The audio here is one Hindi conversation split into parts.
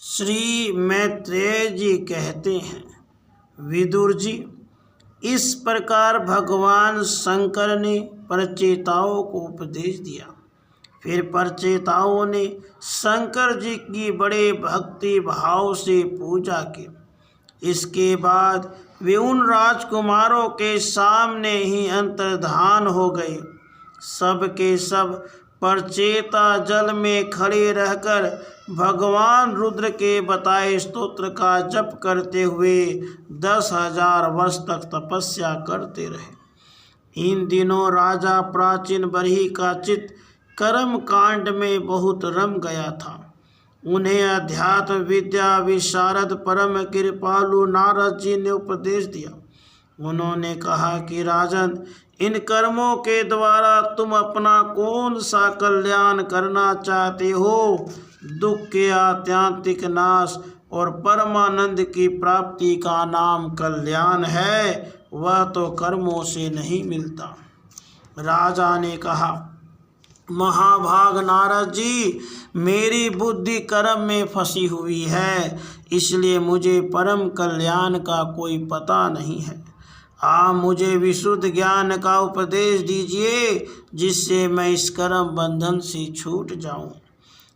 श्री मैत्रेय जी कहते हैं, विदुर जी, इस प्रकार भगवान शंकर ने परचेताओं को उपदेश दिया। फिर परचेताओं ने शंकर जी की बड़े भक्ति भाव से पूजा की। इसके बाद वे उन राजकुमारों के सामने ही अंतर्धान हो गए। सब के सब परचेता जल में खड़े रहकर भगवान रुद्र के बताए स्तोत्र का जप करते हुए 10,000 वर्ष तक तपस्या करते रहे। इन दिनों राजा प्राचीन बरही का चित्त कर्म कांड में बहुत रम गया था। उन्हें अध्यात्म विद्या विशारद परम कृपालु नारद जी ने उपदेश दिया। उन्होंने कहा कि राजन, इन कर्मों के द्वारा तुम अपना कौन सा कल्याण करना चाहते हो? दुख के आत्यांतिक नाश और परमानंद की प्राप्ति का नाम कल्याण है, वह तो कर्मों से नहीं मिलता। राजा ने कहा, महाभाग नारद जी, मेरी बुद्धि कर्म में फंसी हुई है, इसलिए मुझे परम कल्याण का कोई पता नहीं है। आप मुझे विशुद्ध ज्ञान का उपदेश दीजिए, जिससे मैं इस कर्म बंधन से छूट जाऊं।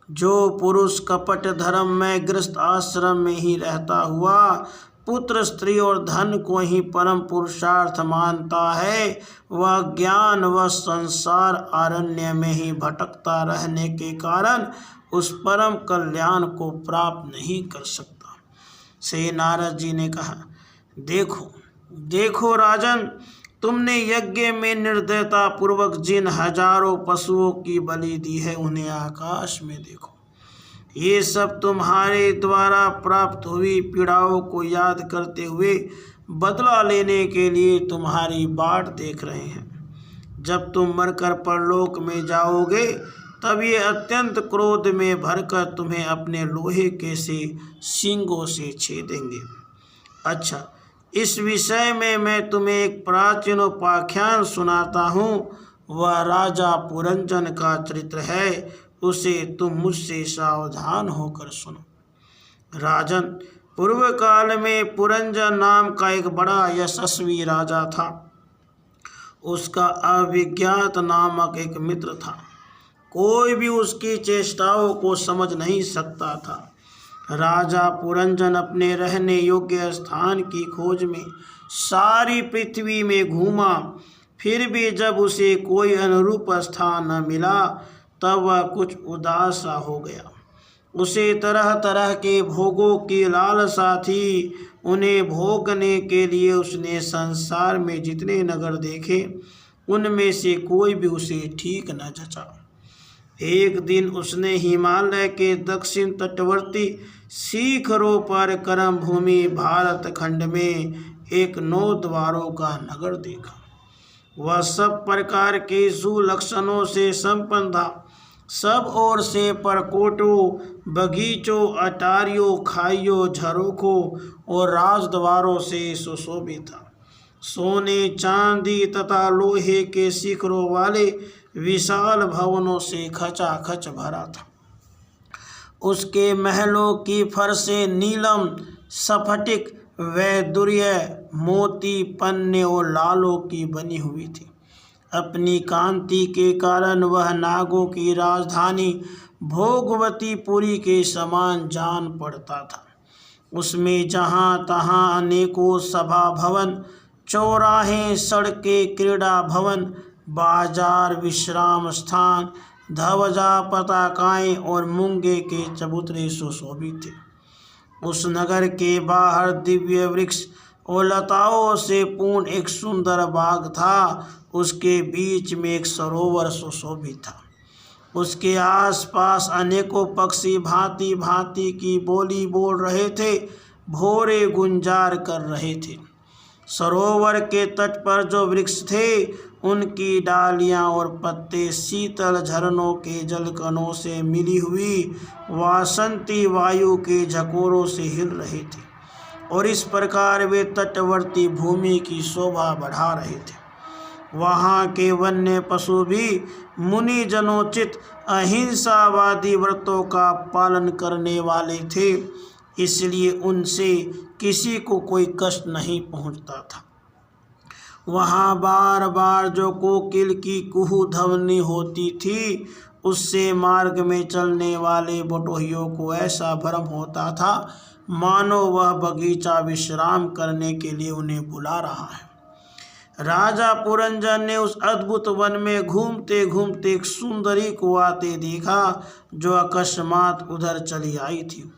जो पुरुष कपट धर्म में ग्रस्त आश्रम में ही रहता हुआ पुत्र स्त्री और धन को ही परम पुरुषार्थ मानता है, वह ज्ञान व संसार अरण्य में ही भटकता रहने के कारण उस परम कल्याण को प्राप्त नहीं कर सकता। श्री नारद जी ने कहा, देखो राजन, तुमने यज्ञ में निर्दयता पूर्वक जिन हजारों पशुओं की बलि दी है, उन्हें आकाश में देखो। ये सब तुम्हारे द्वारा प्राप्त हुई पीड़ाओं को याद करते हुए बदला लेने के लिए तुम्हारी बाट देख रहे हैं। जब तुम मरकर परलोक में जाओगे, तब ये अत्यंत क्रोध में भरकर तुम्हें अपने लोहे के से सींगों से छेदेंगे। अच्छा, इस विषय में मैं तुम्हें एक प्राचीन उपाख्यान सुनाता हूँ। वह राजा पुरंजन का चरित्र है, उसे तुम मुझसे सावधान होकर सुनो। राजन, पूर्व काल में पुरंजन नाम का एक बड़ा यशस्वी राजा था। उसका अविज्ञात नामक एक मित्र था। कोई भी उसकी चेष्टाओं को समझ नहीं सकता था। राजा पुरंजन अपने रहने योग्य स्थान की खोज में सारी पृथ्वी में घूमा, फिर भी जब उसे कोई अनुरूप स्थान न मिला, तब वह कुछ उदास सा हो गया। उसे तरह तरह के भोगों की लालसा थी। उन्हें भोगने के लिए उसने संसार में जितने नगर देखे, उनमें से कोई भी उसे ठीक न जचा। एक दिन उसने हिमालय के दक्षिण तटवर्ती शिखरों पर कर्म भूमि भारत खंड में एक 9 द्वारों का नगर देखा। वह सब प्रकार के सुलक्षणों से संपन्न था। सब ओर से परकोटों, बगीचों, अटारियों, खाइयों, झरोखों और राजद्वारों से सुशोभित था। सोने, चांदी तथा लोहे के शिखरों वाले विशाल भवनों से खचाखच भरा था। उसके महलों की फर्शें नीलम, स्फटिक, वैदुर्य, मोती, पन्ने और लालों की बनी हुई थी। अपनी कांति के कारण वह नागों की राजधानी भोगवतीपुरी के समान जान पड़ता था। उसमें जहाँ तहाँ अनेकों सभा भवन, चौराहे, सड़कें, क्रीड़ा भवन, बाजार, विश्राम स्थान, ध्वजा, पताकाएं और मूंगे के चबूतरे सुशोभित थे। उस नगर के बाहर दिव्य वृक्ष और लताओं से पूर्ण एक सुंदर बाग था। उसके बीच में एक सरोवर सुशोभित था। उसके आसपास अनेकों पक्षी भांति भांति की बोली बोल रहे थे, भोरे गुंजार कर रहे थे। सरोवर के तट पर जो वृक्ष थे, उनकी डालियां और पत्ते शीतल झरनों के जलकणों से मिली हुई वासंती वायु के झकोरों से हिल रहे थे, और इस प्रकार वे तटवर्ती भूमि की शोभा बढ़ा रहे थे। वहाँ के वन्य पशु भी मुनि जनोचित अहिंसावादी व्रतों का पालन करने वाले थे, इसलिए उनसे किसी को कोई कष्ट नहीं पहुँचता था। वहाँ बार बार जो कोकिल की कुहू ध्वनि होती थी, उससे मार्ग में चलने वाले बटोहियों को ऐसा भ्रम होता था मानो वह बगीचा विश्राम करने के लिए उन्हें बुला रहा है। राजा पुरंजन ने उस अद्भुत वन में घूमते घूमते एक सुंदरी को आते देखा, जो अकस्मात उधर चली आई थी।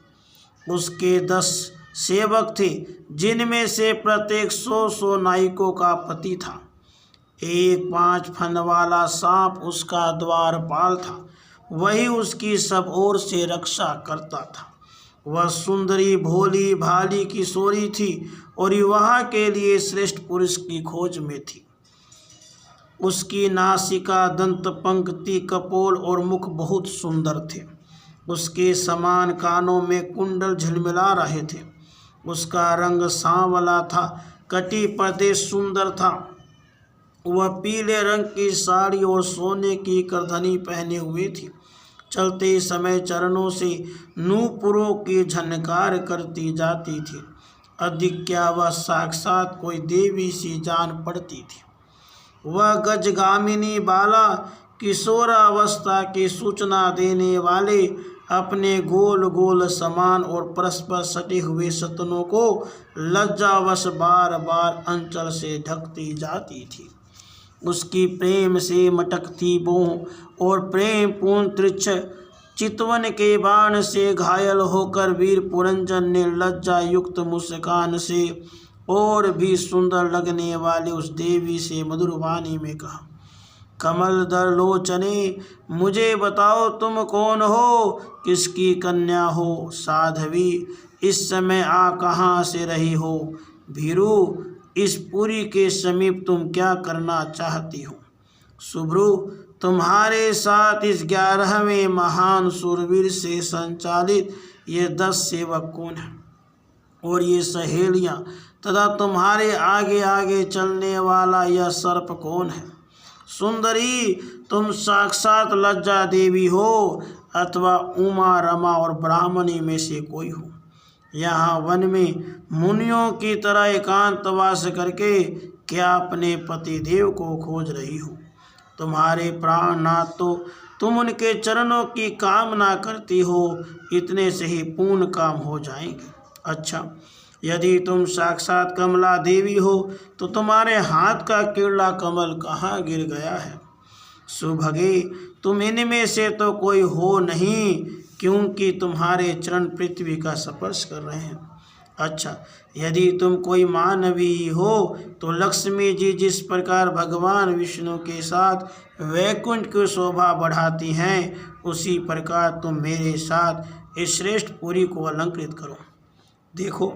उसके 10 सेवक थे, जिनमें से प्रत्येक 100 नायकों का पति था। एक 5 फन वाला सांप उसका द्वारपाल था, वही उसकी सब ओर से रक्षा करता था। वह सुंदरी भोली भाली किशोरी थी और विवाह के लिए श्रेष्ठ पुरुष की खोज में थी। उसकी नासिका, दंत पंक्ति, कपोल और मुख बहुत सुंदर थे। उसके समान कानों में कुंडल झिलमिला रहे थे। उसका रंग सांवला था, कटी प्रदेश सुंदर था। वह पीले रंग की साड़ी और सोने की करधनी पहने हुए थी। चलते समय चरणों से नूपुरों की झनकार करती जाती थी। अधिक क्या, वह साक्षात कोई देवी सी जान पड़ती थी। वह गजगामिनी बाला, किशोरावस्था की सूचना देने वाले, अपने गोल गोल समान और परस्पर सटे हुए सतनों को लज्जावश बार बार अंचल से ढकती जाती थी। उसकी प्रेम से मटकती बोह और प्रेम पूर्ण त्रिच्छ चितवन के बाण से घायल होकर वीर पुरंजन ने लज्जा युक्त मुस्कान से और भी सुंदर लगने वाले उस देवी से मधुर वाणी में कहा, कमल दर लोचने, मुझे बताओ तुम कौन हो, किसकी कन्या हो? साध्वी, इस समय आ कहाँ से रही हो? भीरू, इस पुरी के समीप तुम क्या करना चाहती हो? शुभ्रू, तुम्हारे साथ इस 11वें महान शूरवीर से संचालित ये 10 सेवक कौन हैं, और ये सहेलियाँ तथा तुम्हारे आगे आगे चलने वाला यह सर्प कौन है? सुंदरी, तुम साक्षात लज्जा देवी हो अथवा उमा, रमा और ब्राह्मणी में से कोई हो? यहाँ वन में मुनियों की तरह एकांतवास करके क्या अपने पति देव को खोज रही हो? तुम्हारे प्राणनाथ तो तुम उनके चरणों की कामना करती हो, इतने से ही पूर्ण काम हो जाएंगे। अच्छा, यदि तुम साक्षात कमला देवी हो तो तुम्हारे हाथ का कीड़ा कमल कहाँ गिर गया है? सुभगे, तुम इनमें से तो कोई हो नहीं, क्योंकि तुम्हारे चरण पृथ्वी का स्पर्श कर रहे हैं। अच्छा, यदि तुम कोई मानवी हो तो लक्ष्मी जी जिस प्रकार भगवान विष्णु के साथ वैकुंठ की शोभा बढ़ाती हैं, उसी प्रकार तुम मेरे साथ इस श्रेष्ठ पुरी को अलंकृत करो। देखो,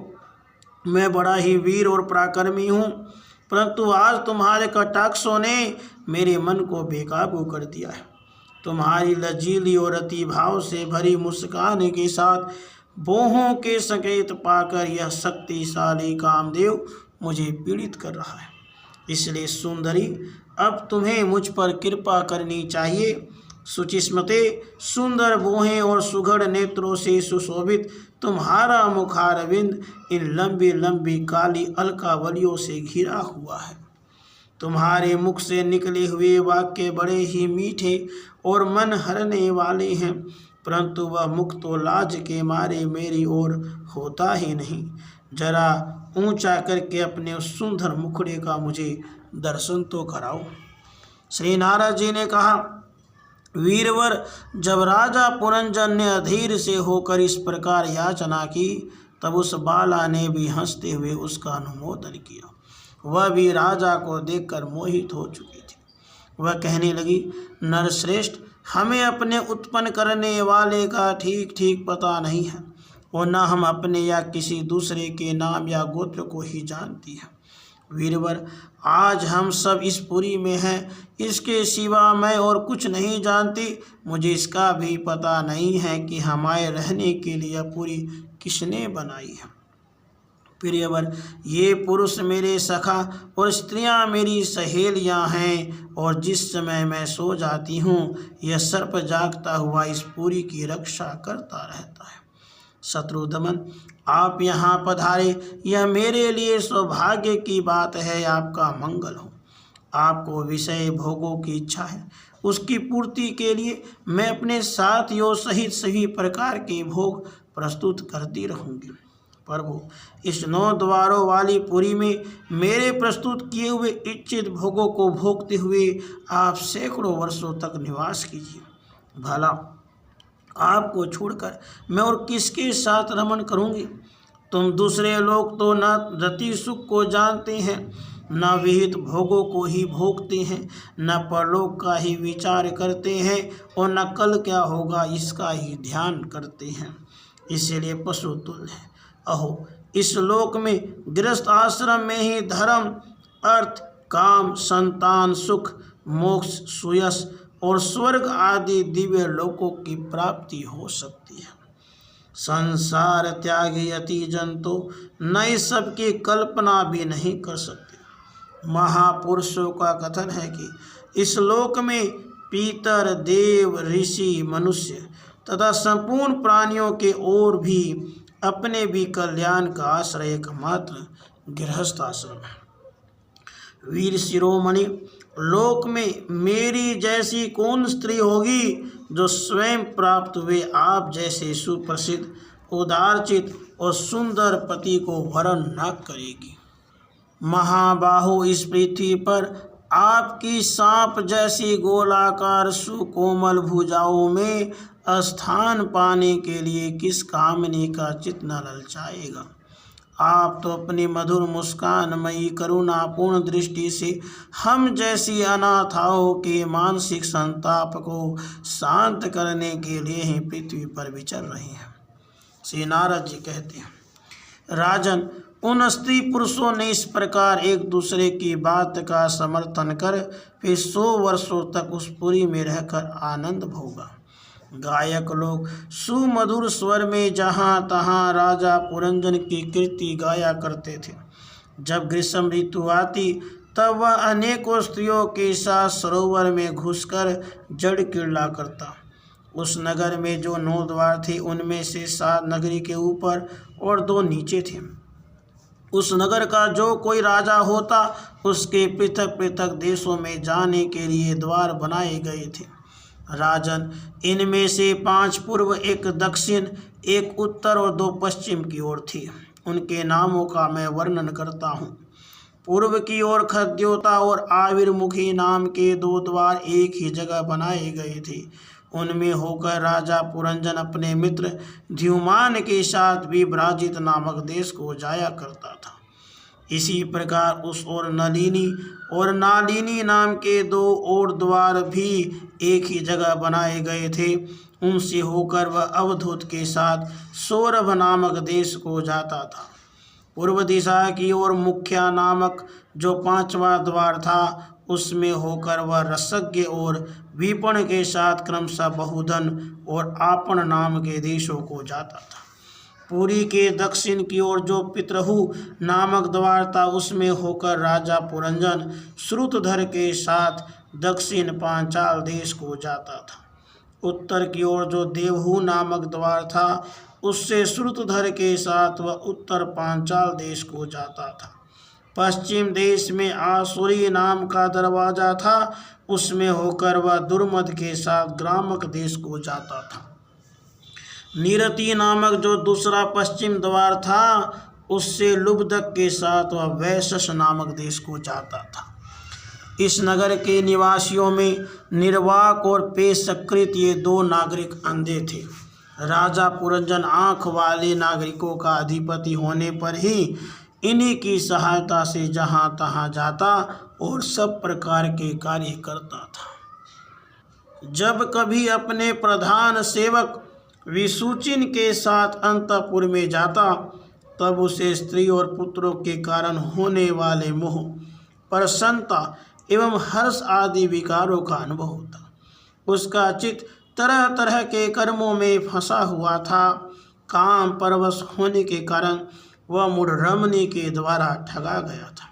मैं बड़ा ही वीर और पराक्रमी हूँ, परंतु आज तुम्हारे कटाक्षों ने मेरे मन को बेकाबू कर दिया है। तुम्हारी लजीली और अति भाव से भरी मुस्कान के साथ बोहों के संकेत पाकर यह शक्तिशाली कामदेव मुझे पीड़ित कर रहा है। इसलिए सुंदरी, अब तुम्हें मुझ पर कृपा करनी चाहिए। सुचिस्मते, सुंदर बोहें और सुघड़ नेत्रों से सुशोभित तुम्हारा मुखारविंद इन लंबी लंबी काली अलकावलियों से घिरा हुआ है। तुम्हारे मुख से निकले हुए वाक्य बड़े ही मीठे और मन हरने वाले हैं, परंतु वह मुख तो लाज के मारे मेरी ओर होता ही नहीं। जरा ऊंचा करके अपने उस सुंदर मुखड़े का मुझे दर्शन तो कराओ। श्री नारद जी ने कहा, वीरवर, जब राजा पुरंजन ने अधीर से होकर इस प्रकार याचना की, तब उस बाला ने भी हंसते हुए उसका अनुमोदन किया। वह भी राजा को देखकर मोहित हो चुकी थी। वह कहने लगी, नरश्रेष्ठ, हमें अपने उत्पन्न करने वाले का ठीक ठीक पता नहीं है, और न हम अपने या किसी दूसरे के नाम या गोत्र को ही जानती हैं। वीरवर, आज हम सब इस पुरी में हैं, इसके सिवा मैं और कुछ नहीं जानती। मुझे इसका भी पता नहीं है कि हमारे रहने के लिए यह पुरी किसने बनाई है। प्रियवर, ये पुरुष मेरे सखा और स्त्रियां मेरी सहेलियां हैं, और जिस समय मैं सो जाती हूँ यह सर्प जागता हुआ इस पुरी की रक्षा करता रहता है। शत्रुदमन, आप यहाँ पधारे, यह मेरे लिए सौभाग्य की बात है। आपका मंगल हो। आपको विषय भोगों की इच्छा है, उसकी पूर्ति के लिए मैं अपने साथियों सहित सभी प्रकार के भोग प्रस्तुत करती रहूँगी। प्रभु, इस 9 द्वारों वाली पुरी में मेरे प्रस्तुत किए हुए इच्छित भोगों को भोगते हुए आप सैकड़ों वर्षों तक निवास कीजिए। भला आपको छोड़कर मैं और किसके साथ रमण करूँगी? तुम दूसरे लोग तो न रति सुख को जानते हैं, न विहित भोगों को ही भोगते हैं, न परलोक का ही विचार करते हैं, और न कल क्या होगा इसका ही ध्यान करते हैं। इसीलिए पशु तुल्य है। अहो, इस लोक में गृहस्थ आश्रम में ही धर्म, अर्थ, काम, संतान, सुख, मोक्ष, सुयश और स्वर्ग आदि दिव्य लोकों की प्राप्ति हो सकती है। संसार त्यागी अति जन तो न इस सब की कल्पना भी नहीं कर सकते। महापुरुषों का कथन है कि इस लोक में पितर, देव, ऋषि, मनुष्य तथा संपूर्ण प्राणियों के और भी अपने भी कल्याण का आश्रय एकमात्र गृहस्थ आश्रम है। वीर शिरोमणि, लोक में मेरी जैसी कौन स्त्री होगी जो स्वयं प्राप्त हुए आप जैसे सुप्रसिद्ध, उदारचित और सुंदर पति को वरण न करेगी। महाबाहु, इस पृथ्वी पर आपकी सांप जैसी गोलाकार सुकोमल भुजाओं में स्थान पाने के लिए किस कामनी का चित्त न ललचाएगा। आप तो अपनी मधुर मुस्कानमयी करुणापूर्ण दृष्टि से हम जैसी अनाथाओं के मानसिक संताप को शांत करने के लिए ही पृथ्वी पर विचर रहे हैं। श्री नारद जी कहते हैं, राजन, उन स्त्री पुरुषों ने इस प्रकार एक दूसरे की बात का समर्थन कर फिर 100 वर्षों तक उस पुरी में रहकर आनंद भोगा। गायक लोग सुमधुर स्वर में जहाँ तहाँ राजा पुरंजन की कीर्ति गाया करते थे। जब ग्रीष्म ऋतु आती तब वह अनेकों स्त्रियों के साथ सरोवर में घुसकर जड़ क्रीड़ा करता। उस नगर में जो 9 द्वार थे उनमें से 7 नगरी के ऊपर और 2 नीचे थे। उस नगर का जो कोई राजा होता उसके पृथक पृथक देशों में जाने के लिए द्वार बनाए गए थे। राजन, इनमें से 5 पूर्व, 1 दक्षिण, 1 उत्तर और 2 पश्चिम की ओर थी। उनके नामों का मैं वर्णन करता हूँ। पूर्व की ओर खद्योता और आविर्मुखी नाम के 2 द्वार एक ही जगह बनाए गए थे। उनमें होकर राजा पुरंजन अपने मित्र द्युमान के साथ भी ब्राजित नामक देश को जाया करता था। इसी प्रकार उस ओर नलिनी और नालिनी नाम के 2 और द्वार भी एक ही जगह बनाए गए थे। उनसे होकर वह अवधूत के साथ सौरभ नामक देश को जाता था। पूर्व दिशा की ओर मुख्या नामक जो 5वां द्वार था उसमें होकर वह रसज्ञ और विपण के साथ क्रमशः बहुधन और आपण नाम के देशों को जाता था। पुरी के दक्षिण की ओर जो पितृहु नामक द्वार था उसमें होकर राजा पुरंजन श्रुतधर के साथ दक्षिण पांचाल देश को जाता था। उत्तर की ओर जो देवहु नामक द्वार था उससे श्रुतधर के साथ वह उत्तर पांचाल देश को जाता था। पश्चिम देश में आसुरी नाम का दरवाजा था, उसमें होकर वह दुर्मद के साथ ग्रामक देश को जाता था। निरति नामक जो दूसरा पश्चिम द्वार था उससे लुब्धक के साथ वह वैशस नामक देश को जाता था। इस नगर के निवासियों में निर्वाक और पेशकृत ये 2 नागरिक अंधे थे। राजा पुरंजन आँख वाले नागरिकों का अधिपति होने पर ही इन्हीं की सहायता से जहाँ तहाँ जाता और सब प्रकार के कार्य करता था। जब कभी अपने प्रधान सेवक विसूचिन के साथ अंतपुर में जाता तब उसे स्त्री और पुत्रों के कारण होने वाले मोह, प्रसन्नता एवं हर्ष आदि विकारों का अनुभव होता। उसका चित्त तरह तरह के कर्मों में फंसा हुआ था। काम परवश होने के कारण वह मूढ़रमणी के द्वारा ठगा गया था।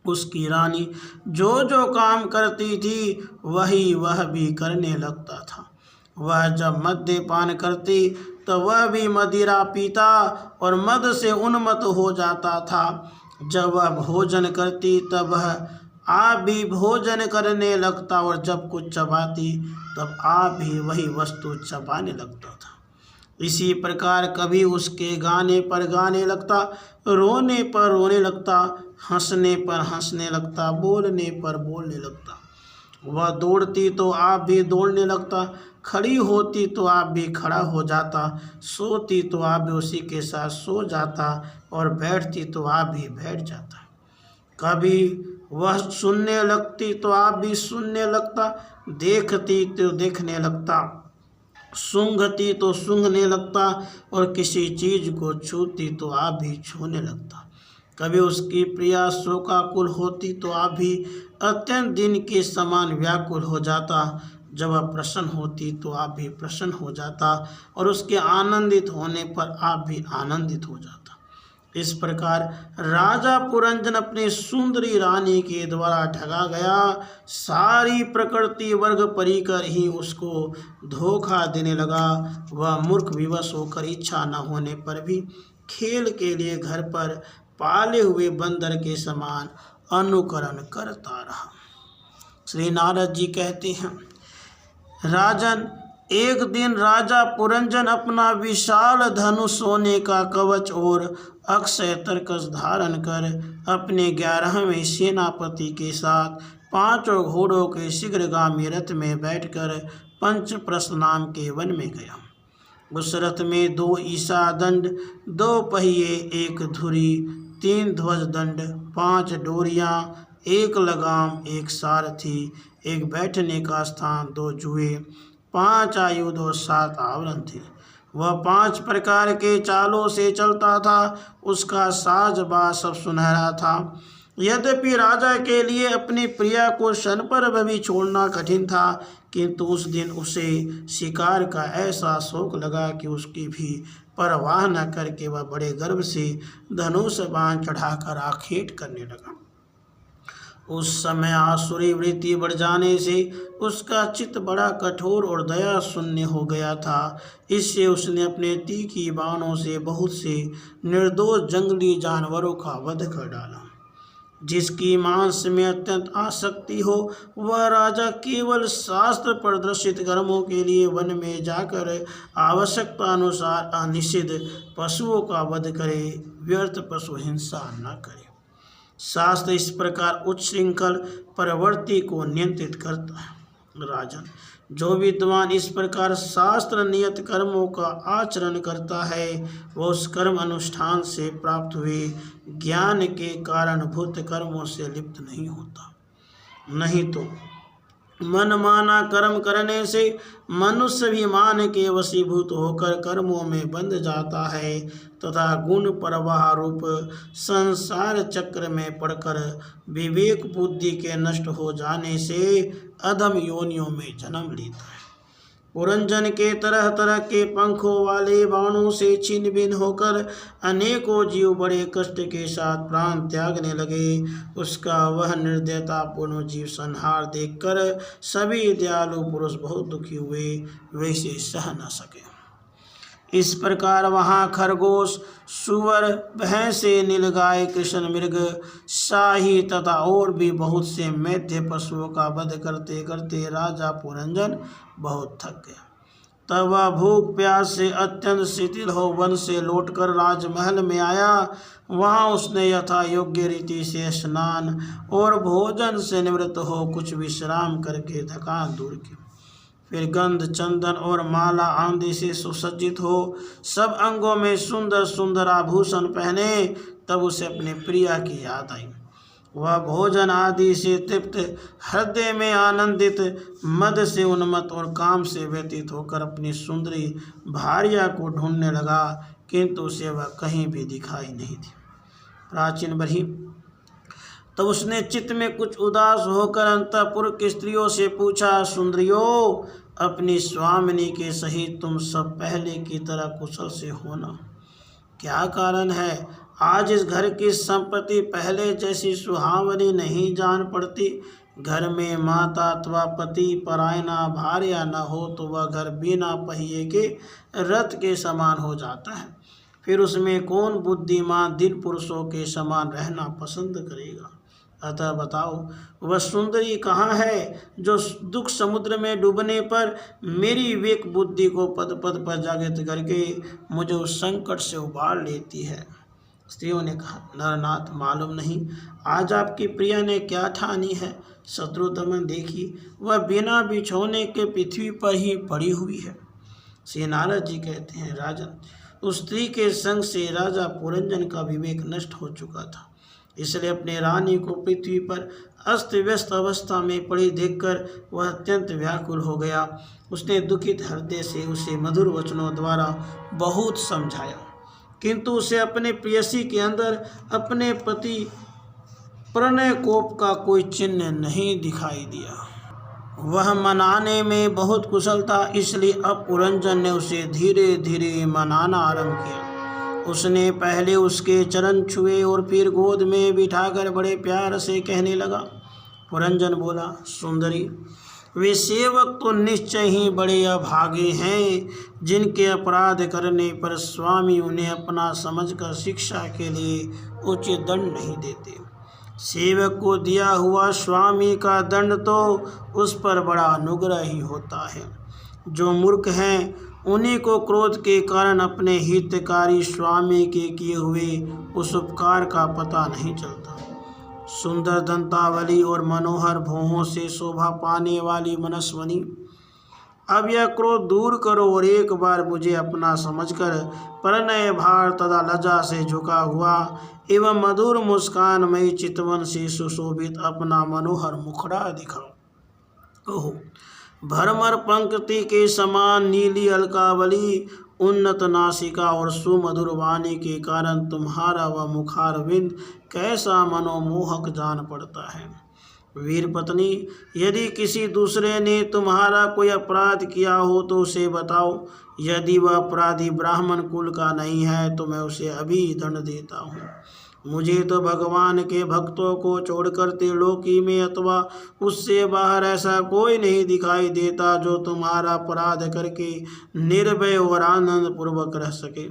उसकी रानी जो जो काम करती थी वही वह भी करने लगता था। वह जब मद्यपान करती तो वह भी मदिरा पीता और मद से उन्मत्त हो जाता था। जब वह भोजन करती तब वह आप भी भोजन करने लगता और जब कुछ चबाती तब आप भी वही वस्तु चबाने लगता था। इसी प्रकार कभी उसके गाने पर गाने लगता, रोने पर रोने लगता, हंसने पर हंसने लगता, बोलने पर बोलने लगता। वह दौड़ती तो आप भी दौड़ने लगता, खड़ी होती तो आप भी खड़ा हो जाता, सोती तो आप भी उसी के साथ सो जाता और बैठती तो आप भी बैठ जाता। कभी वह सुनने लगती तो आप भी सुनने लगता, देखती तो देखने लगता, सूंघती तो सूंघने लगता और किसी चीज़ को छूती तो आप भी छूने लगता। कभी उसकी प्रिया शोकाकुल होती तो आप भी अत्यंत दिन के समान व्याकुल हो जाता। जब वह प्रसन्न होती तो आप भी प्रसन्न हो जाता और उसके आनंदित होने पर आप भी आनंदित हो जाता। इस प्रकार राजा पुरंजन अपनी सुंदरी रानी के द्वारा ठगा गया। सारी प्रकृति वर्ग परिकर ही उसको धोखा देने लगा। वह मूर्ख विवश होकर इच्छा न होने पर भी खेल के लिए घर पर पाले हुए बंदर के समान अनुकरण करता रहा। श्री नारद जी कहते हैं, राजन, एक दिन राजा पुरंजन अपना विशाल धनुष, सोने का कवच और अक्षय तरकस धारण कर अपने 11वें सेनापति के साथ 5 घोड़ों के शीघ्रगामी रथ में बैठकर पंचप्रस्थ नाम के वन में गया। उस रथ में 2 ईसा दंड, 2 पहिए, 1 धुरी, 3 ध्वज दंड, 5 डोरियां, 1 लगाम, 1 सारथी, 1 बैठने का स्थान, 2 जुए, 5 आयुध और 7 आवरण थे। वह 5 प्रकार के चालों से चलता था। उसका साजबाज सब सुनहरा था। यद्यपि राजा के लिए अपनी प्रिया को क्षण पर भी छोड़ना कठिन था, किंतु उस दिन उसे शिकार का ऐसा शौक लगा कि उसकी भी परवाह न करके वह बड़े गर्व से धनुष बाण चढ़ाकर आखेट करने लगा। उस समय आसुरी वृत्ति बढ़ जाने से उसका चित्त बड़ा कठोर और दया शून्य हो गया था। इससे उसने अपने तीखी बाणों से बहुत से निर्दोष जंगली जानवरों का वध कर डाला। जिसकी मांस में अत्यंत आसक्ति हो वह राजा केवल शास्त्र प्रदर्शित कर्मों के लिए वन में जाकर आवश्यकता अनुसार अनिषिद्ध पशुओं का वध करे, व्यर्थ पशु हिंसा न करे। शास्त्र इस प्रकार उच्छृंखल प्रवृत्ति को नियंत्रित करता है। राजन, जो विद्वान इस प्रकार शास्त्र नियत कर्मों का आचरण करता है वह उस कर्म अनुष्ठान से प्राप्त हुए ज्ञान के कारण भूत कर्मों से लिप्त नहीं होता। नहीं तो मनमाना कर्म करने से मनुष्य भी मान के वशीभूत होकर कर्मों में बंध जाता है तथा गुण प्रवाह रूप संसार चक्र में पड़कर विवेक बुद्धि के नष्ट हो जाने से अधम योनियों में जन्म लेता है। पुरंजन के तरह तरह के पंखों वाले बाणों से छिन्न भिन्न होकर अनेकों जीव बड़े कष्ट के साथ प्राण त्यागने लगे। उसका वह निर्दयतापूर्ण जीव संहार देखकर सभी दयालु पुरुष बहुत दुखी हुए, वे इसे सह न सके। इस प्रकार वहाँ खरगोश, सुअर, भैंसे, नीलगाय, कृष्ण मृग, शाही तथा और भी बहुत से मैथ्य पशुओं का वध करते करते राजा पुरंजन बहुत थक गया। तब वह भूख प्यास से अत्यंत शिथिल हो वन से लौटकर राजमहल में आया। वहाँ उसने यथा योग्य रीति से स्नान और भोजन से निवृत्त हो कुछ विश्राम करके थकान दूर की। फिर गंध, चंदन और माला आदि से सुसज्जित हो सब अंगों में सुंदर सुंदर आभूषण पहने तब उसे अपने प्रिया की याद आई। वह भोजन आदि से तृप्त, हृदय में आनंदित, मद से उन्मत्त और काम से व्यतीत होकर अपनी सुंदरी भार्या को ढूंढने लगा, किंतु उसे वह कहीं भी दिखाई नहीं थी। प्राचीन बही तब उसने चित्त में कुछ उदास होकर अंतःपुर की स्त्रियों से पूछा, सुंदरियों, अपनी स्वामिनी के सहित तुम सब पहले की तरह कुशल से हो ना? क्या कारण है? आज इस घर की संपत्ति पहले जैसी सुहावनी नहीं जान पड़ती। घर में माता अथवा पति परायना भार्या न हो तो वह घर बिना पहिए के रथ के समान हो जाता है। फिर उसमें कौन बुद्धिमान दिन पुरुषों के समान रहना पसंद करेगा? अतः बताओ, वह सुंदरी कहाँ है जो दुख समुद्र में डूबने पर मेरी विवेक बुद्धि को पद पद पर जागृत करके मुझे उस संकट से उबार लेती है? स्त्रियों ने कहा, नरनाथ, मालूम नहीं आज आपकी प्रिया ने क्या ठानी है। शत्रुदमन देखी, वह बिना बिछोने के पृथ्वी पर ही पड़ी हुई है। श्री नारद जी कहते हैं, राजन, उस स्त्री के संग से राजा पुरंजन का विवेक नष्ट हो चुका था, इसलिए अपने रानी को पृथ्वी पर अस्त व्यस्त अवस्था में पड़ी देखकर वह अत्यंत व्याकुल हो गया। उसने दुखित हृदय से उसे मधुर वचनों द्वारा बहुत समझाया, किंतु उसे अपने प्रेयसी के अंदर अपने पति प्रणय कोप का कोई चिन्ह नहीं दिखाई दिया। वह मनाने में बहुत कुशल था, इसलिए अब पुरंजन ने उसे धीरे धीरे मनाना आरंभ किया। उसने पहले उसके चरण छुए और फिर गोद में बिठाकर बड़े प्यार से कहने लगा। पुरंजन बोला, सुंदरी, वे सेवक तो निश्चय ही बड़े अभागे हैं जिनके अपराध करने पर स्वामी उन्हें अपना समझकर शिक्षा के लिए उचित दंड नहीं देते। सेवक को दिया हुआ स्वामी का दंड तो उस पर बड़ा अनुग्रह ही होता है। जो मूर्ख हैं उन्हीं को क्रोध के कारण अपने हितकारी स्वामी के किए हुए उस उपकार का पता नहीं चलता। सुंदर दंतावली और मनोहर भौहों से शोभा पाने वाली मनस्वनी, अब यह क्रोध दूर करो और एक बार मुझे अपना समझकर प्रणय भार तथा लज्जा से झुका हुआ एवं मधुर मुस्कानमयी चितवन से सुशोभित अपना मनोहर मुखड़ा दिखाओ। ओहो, भरमर पंक्ति के समान नीली अलकावली, उन्नत नासिका और सुमधुर वाणी के कारण तुम्हारा वह मुखारविंद कैसा मनोमोहक जान पड़ता है। वीर पत्नी, यदि किसी दूसरे ने तुम्हारा कोई अपराध किया हो तो उसे बताओ। यदि वह अपराधी ब्राह्मण कुल का नहीं है तो मैं उसे अभी दंड देता हूँ। मुझे तो भगवान के भक्तों को छोड़कर त्रिलोकी में अथवा उससे बाहर ऐसा कोई नहीं दिखाई देता जो तुम्हारा अपराध करके निर्भय और आनंद पूर्वक रह सके।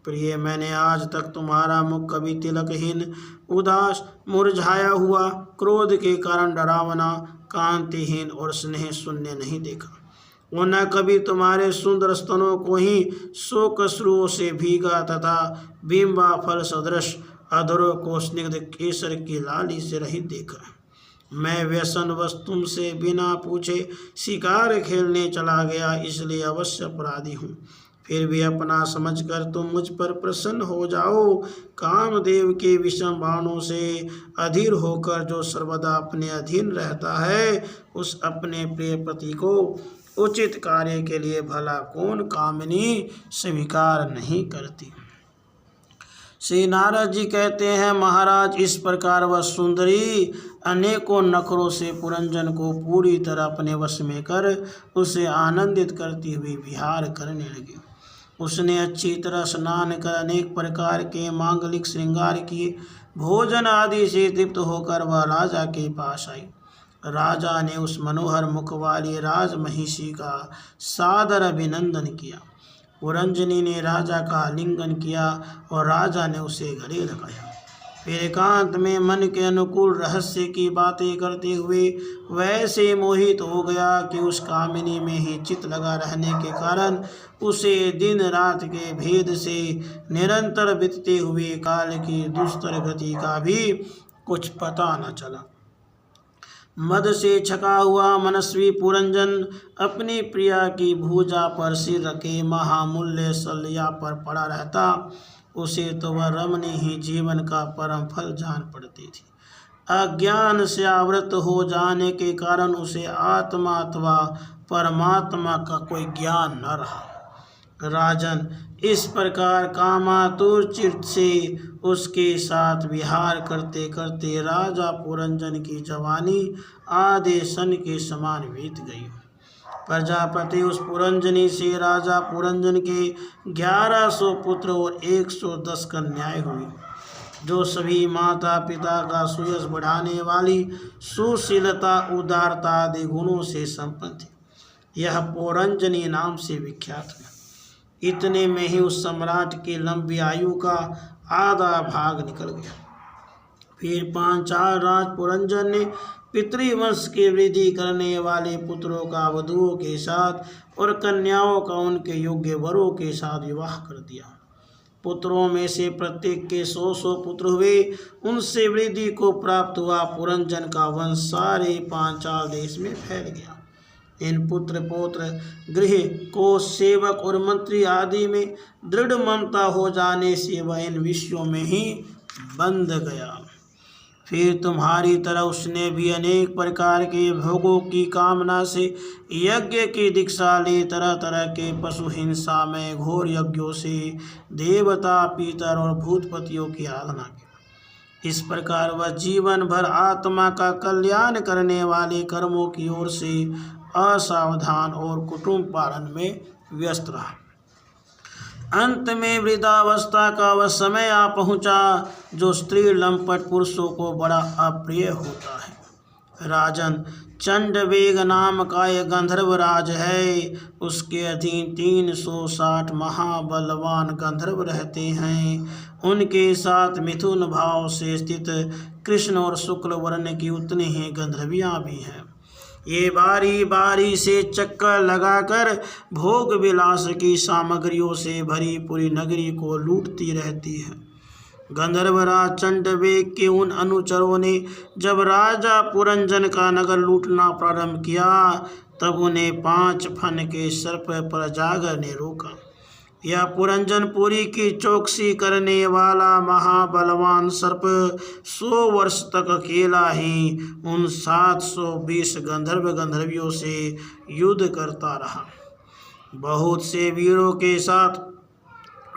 प्रिय, मैंने आज तक तुम्हारा मुख कभी तिलकहीन, उदास, मुरझाया हुआ, क्रोध के कारण डरावना, कांतिहीन और स्नेह शून्य नहीं देखा। वो न कभी तुम्हारे सुंदर स्तनों को ही शोकश्रुओं से भीगा तथा बिंबा फल सदृश अधरों को स्निग्ध केसर की लाली से रहित देखा। मैं व्यसनवश तुमसे बिना पूछे शिकार खेलने चला गया, इसलिए अवश्य अपराधी हूँ। फिर भी अपना समझकर तुम मुझ पर प्रसन्न हो जाओ। कामदेव के विषम बाणों से अधीर होकर जो सर्वदा अपने अधीन रहता है, उस अपने प्रिय पति को उचित कार्य के लिए भला कौन कामिनी स्वीकार नहीं करती। श्री नारद जी कहते हैं, महाराज, इस प्रकार वह सुंदरी अनेकों नखरों से पुरंजन को पूरी तरह अपने वश में कर उसे आनंदित करती हुई विहार करने लगी। उसने अच्छी तरह स्नान कर अनेक प्रकार के मांगलिक श्रृंगार किए। भोजन आदि से तृप्त होकर वह राजा के पास आई। राजा ने उस मनोहर मुख वाली राजमहिषी का सादर अभिनंदन किया। पुरंजनी ने राजा का आलिंगन किया और राजा ने उसे गले लगाया। फिर एकांत में मन के अनुकूल रहस्य की बातें करते हुए वैसे मोहित हो गया कि उस कामिनी में ही चित लगा रहने के कारण उसे दिन रात के भेद से निरंतर बीतते हुए काल की दुस्तर गति का भी कुछ पता न चला। मद से छका हुआ मनस्वी पुरंजन अपनी प्रिया की भुजा पर सिर रखे महामूल्य शैया पर पड़ा रहता। उसे तो वह रमणी ही जीवन का परम फल जान पड़ती थी। अज्ञान से आवृत हो जाने के कारण उसे आत्मा अथवा परमात्मा का कोई ज्ञान न रहा। राजन, इस प्रकार कामातुर चित्त से उसके साथ विहार करते करते राजा पुरंजन की जवानी आधे सन के समान बीत गई। प्रजापति उस पुरंजनी से राजा पुरंजन के 1100 पुत्र और 110 कन्याएं हुई, जो सभी माता पिता का सुयश बढ़ाने वाली सुशीलता, उदारता आदि गुणों से संपन्न थी। यह पुरंजनी नाम से विख्यात है। इतने में ही उस सम्राट की लंबी आयु का आधा भाग निकल गया। फिर पांचाल राज पुरंजन ने पितृवंश की वृद्धि करने वाले पुत्रों का वधुओं के साथ और कन्याओं का उनके योग्य वरों के साथ विवाह कर दिया। पुत्रों में से प्रत्येक के 100 पुत्र हुए। उनसे वृद्धि को प्राप्त हुआ पुरंजन का वंश सारे पांचाल देश में फैल गया। इन पुत्र पौत्र गृह को सेवक और मंत्री आदि में दृढ़ ममता हो जाने से वह इन विषयों में ही बंध गया। फिर तुम्हारी तरह उसने भी अनेक प्रकार के भोगों की कामना से यज्ञ की दीक्षा ले तरह तरह के पशु हिंसा में घोर यज्ञों से देवता, पितर और भूतपतियों की आराधना की। इस प्रकार वह जीवन भर आत्मा का कल्याण करने वाले कर्मों की ओर से असावधान और कुटुंब पालन में व्यस्त रहा। अंत में वृद्धावस्था का वह समय आ पहुंचा जो स्त्री लंपट पुरुषों को बड़ा अप्रिय होता है। राजन, चंडवेग नाम का यह गंधर्व राज है। उसके अधीन 360 महाबलवान गंधर्व रहते हैं। उनके साथ मिथुन भाव से स्थित कृष्ण और शुक्ल वर्ण की उतनी ही गंधर्वियाँ भी हैं। ये बारी बारी से चक्कर लगाकर भोग विलास की सामग्रियों से भरी पूरी नगरी को लूटती रहती है। गंधर्वराज चंडवेग के उन अनुचरों ने जब राजा पुरंजन का नगर लूटना प्रारंभ किया, तब उन्हें 5 फन के सर्प पर जागर ने रोका। यह पुरंजनपुरी की चौकसी करने वाला महाबलवान सर्प 100 वर्ष तक अकेला ही उन 720 गंधर्व गंधर्वियों से युद्ध करता रहा। बहुत से वीरों के साथ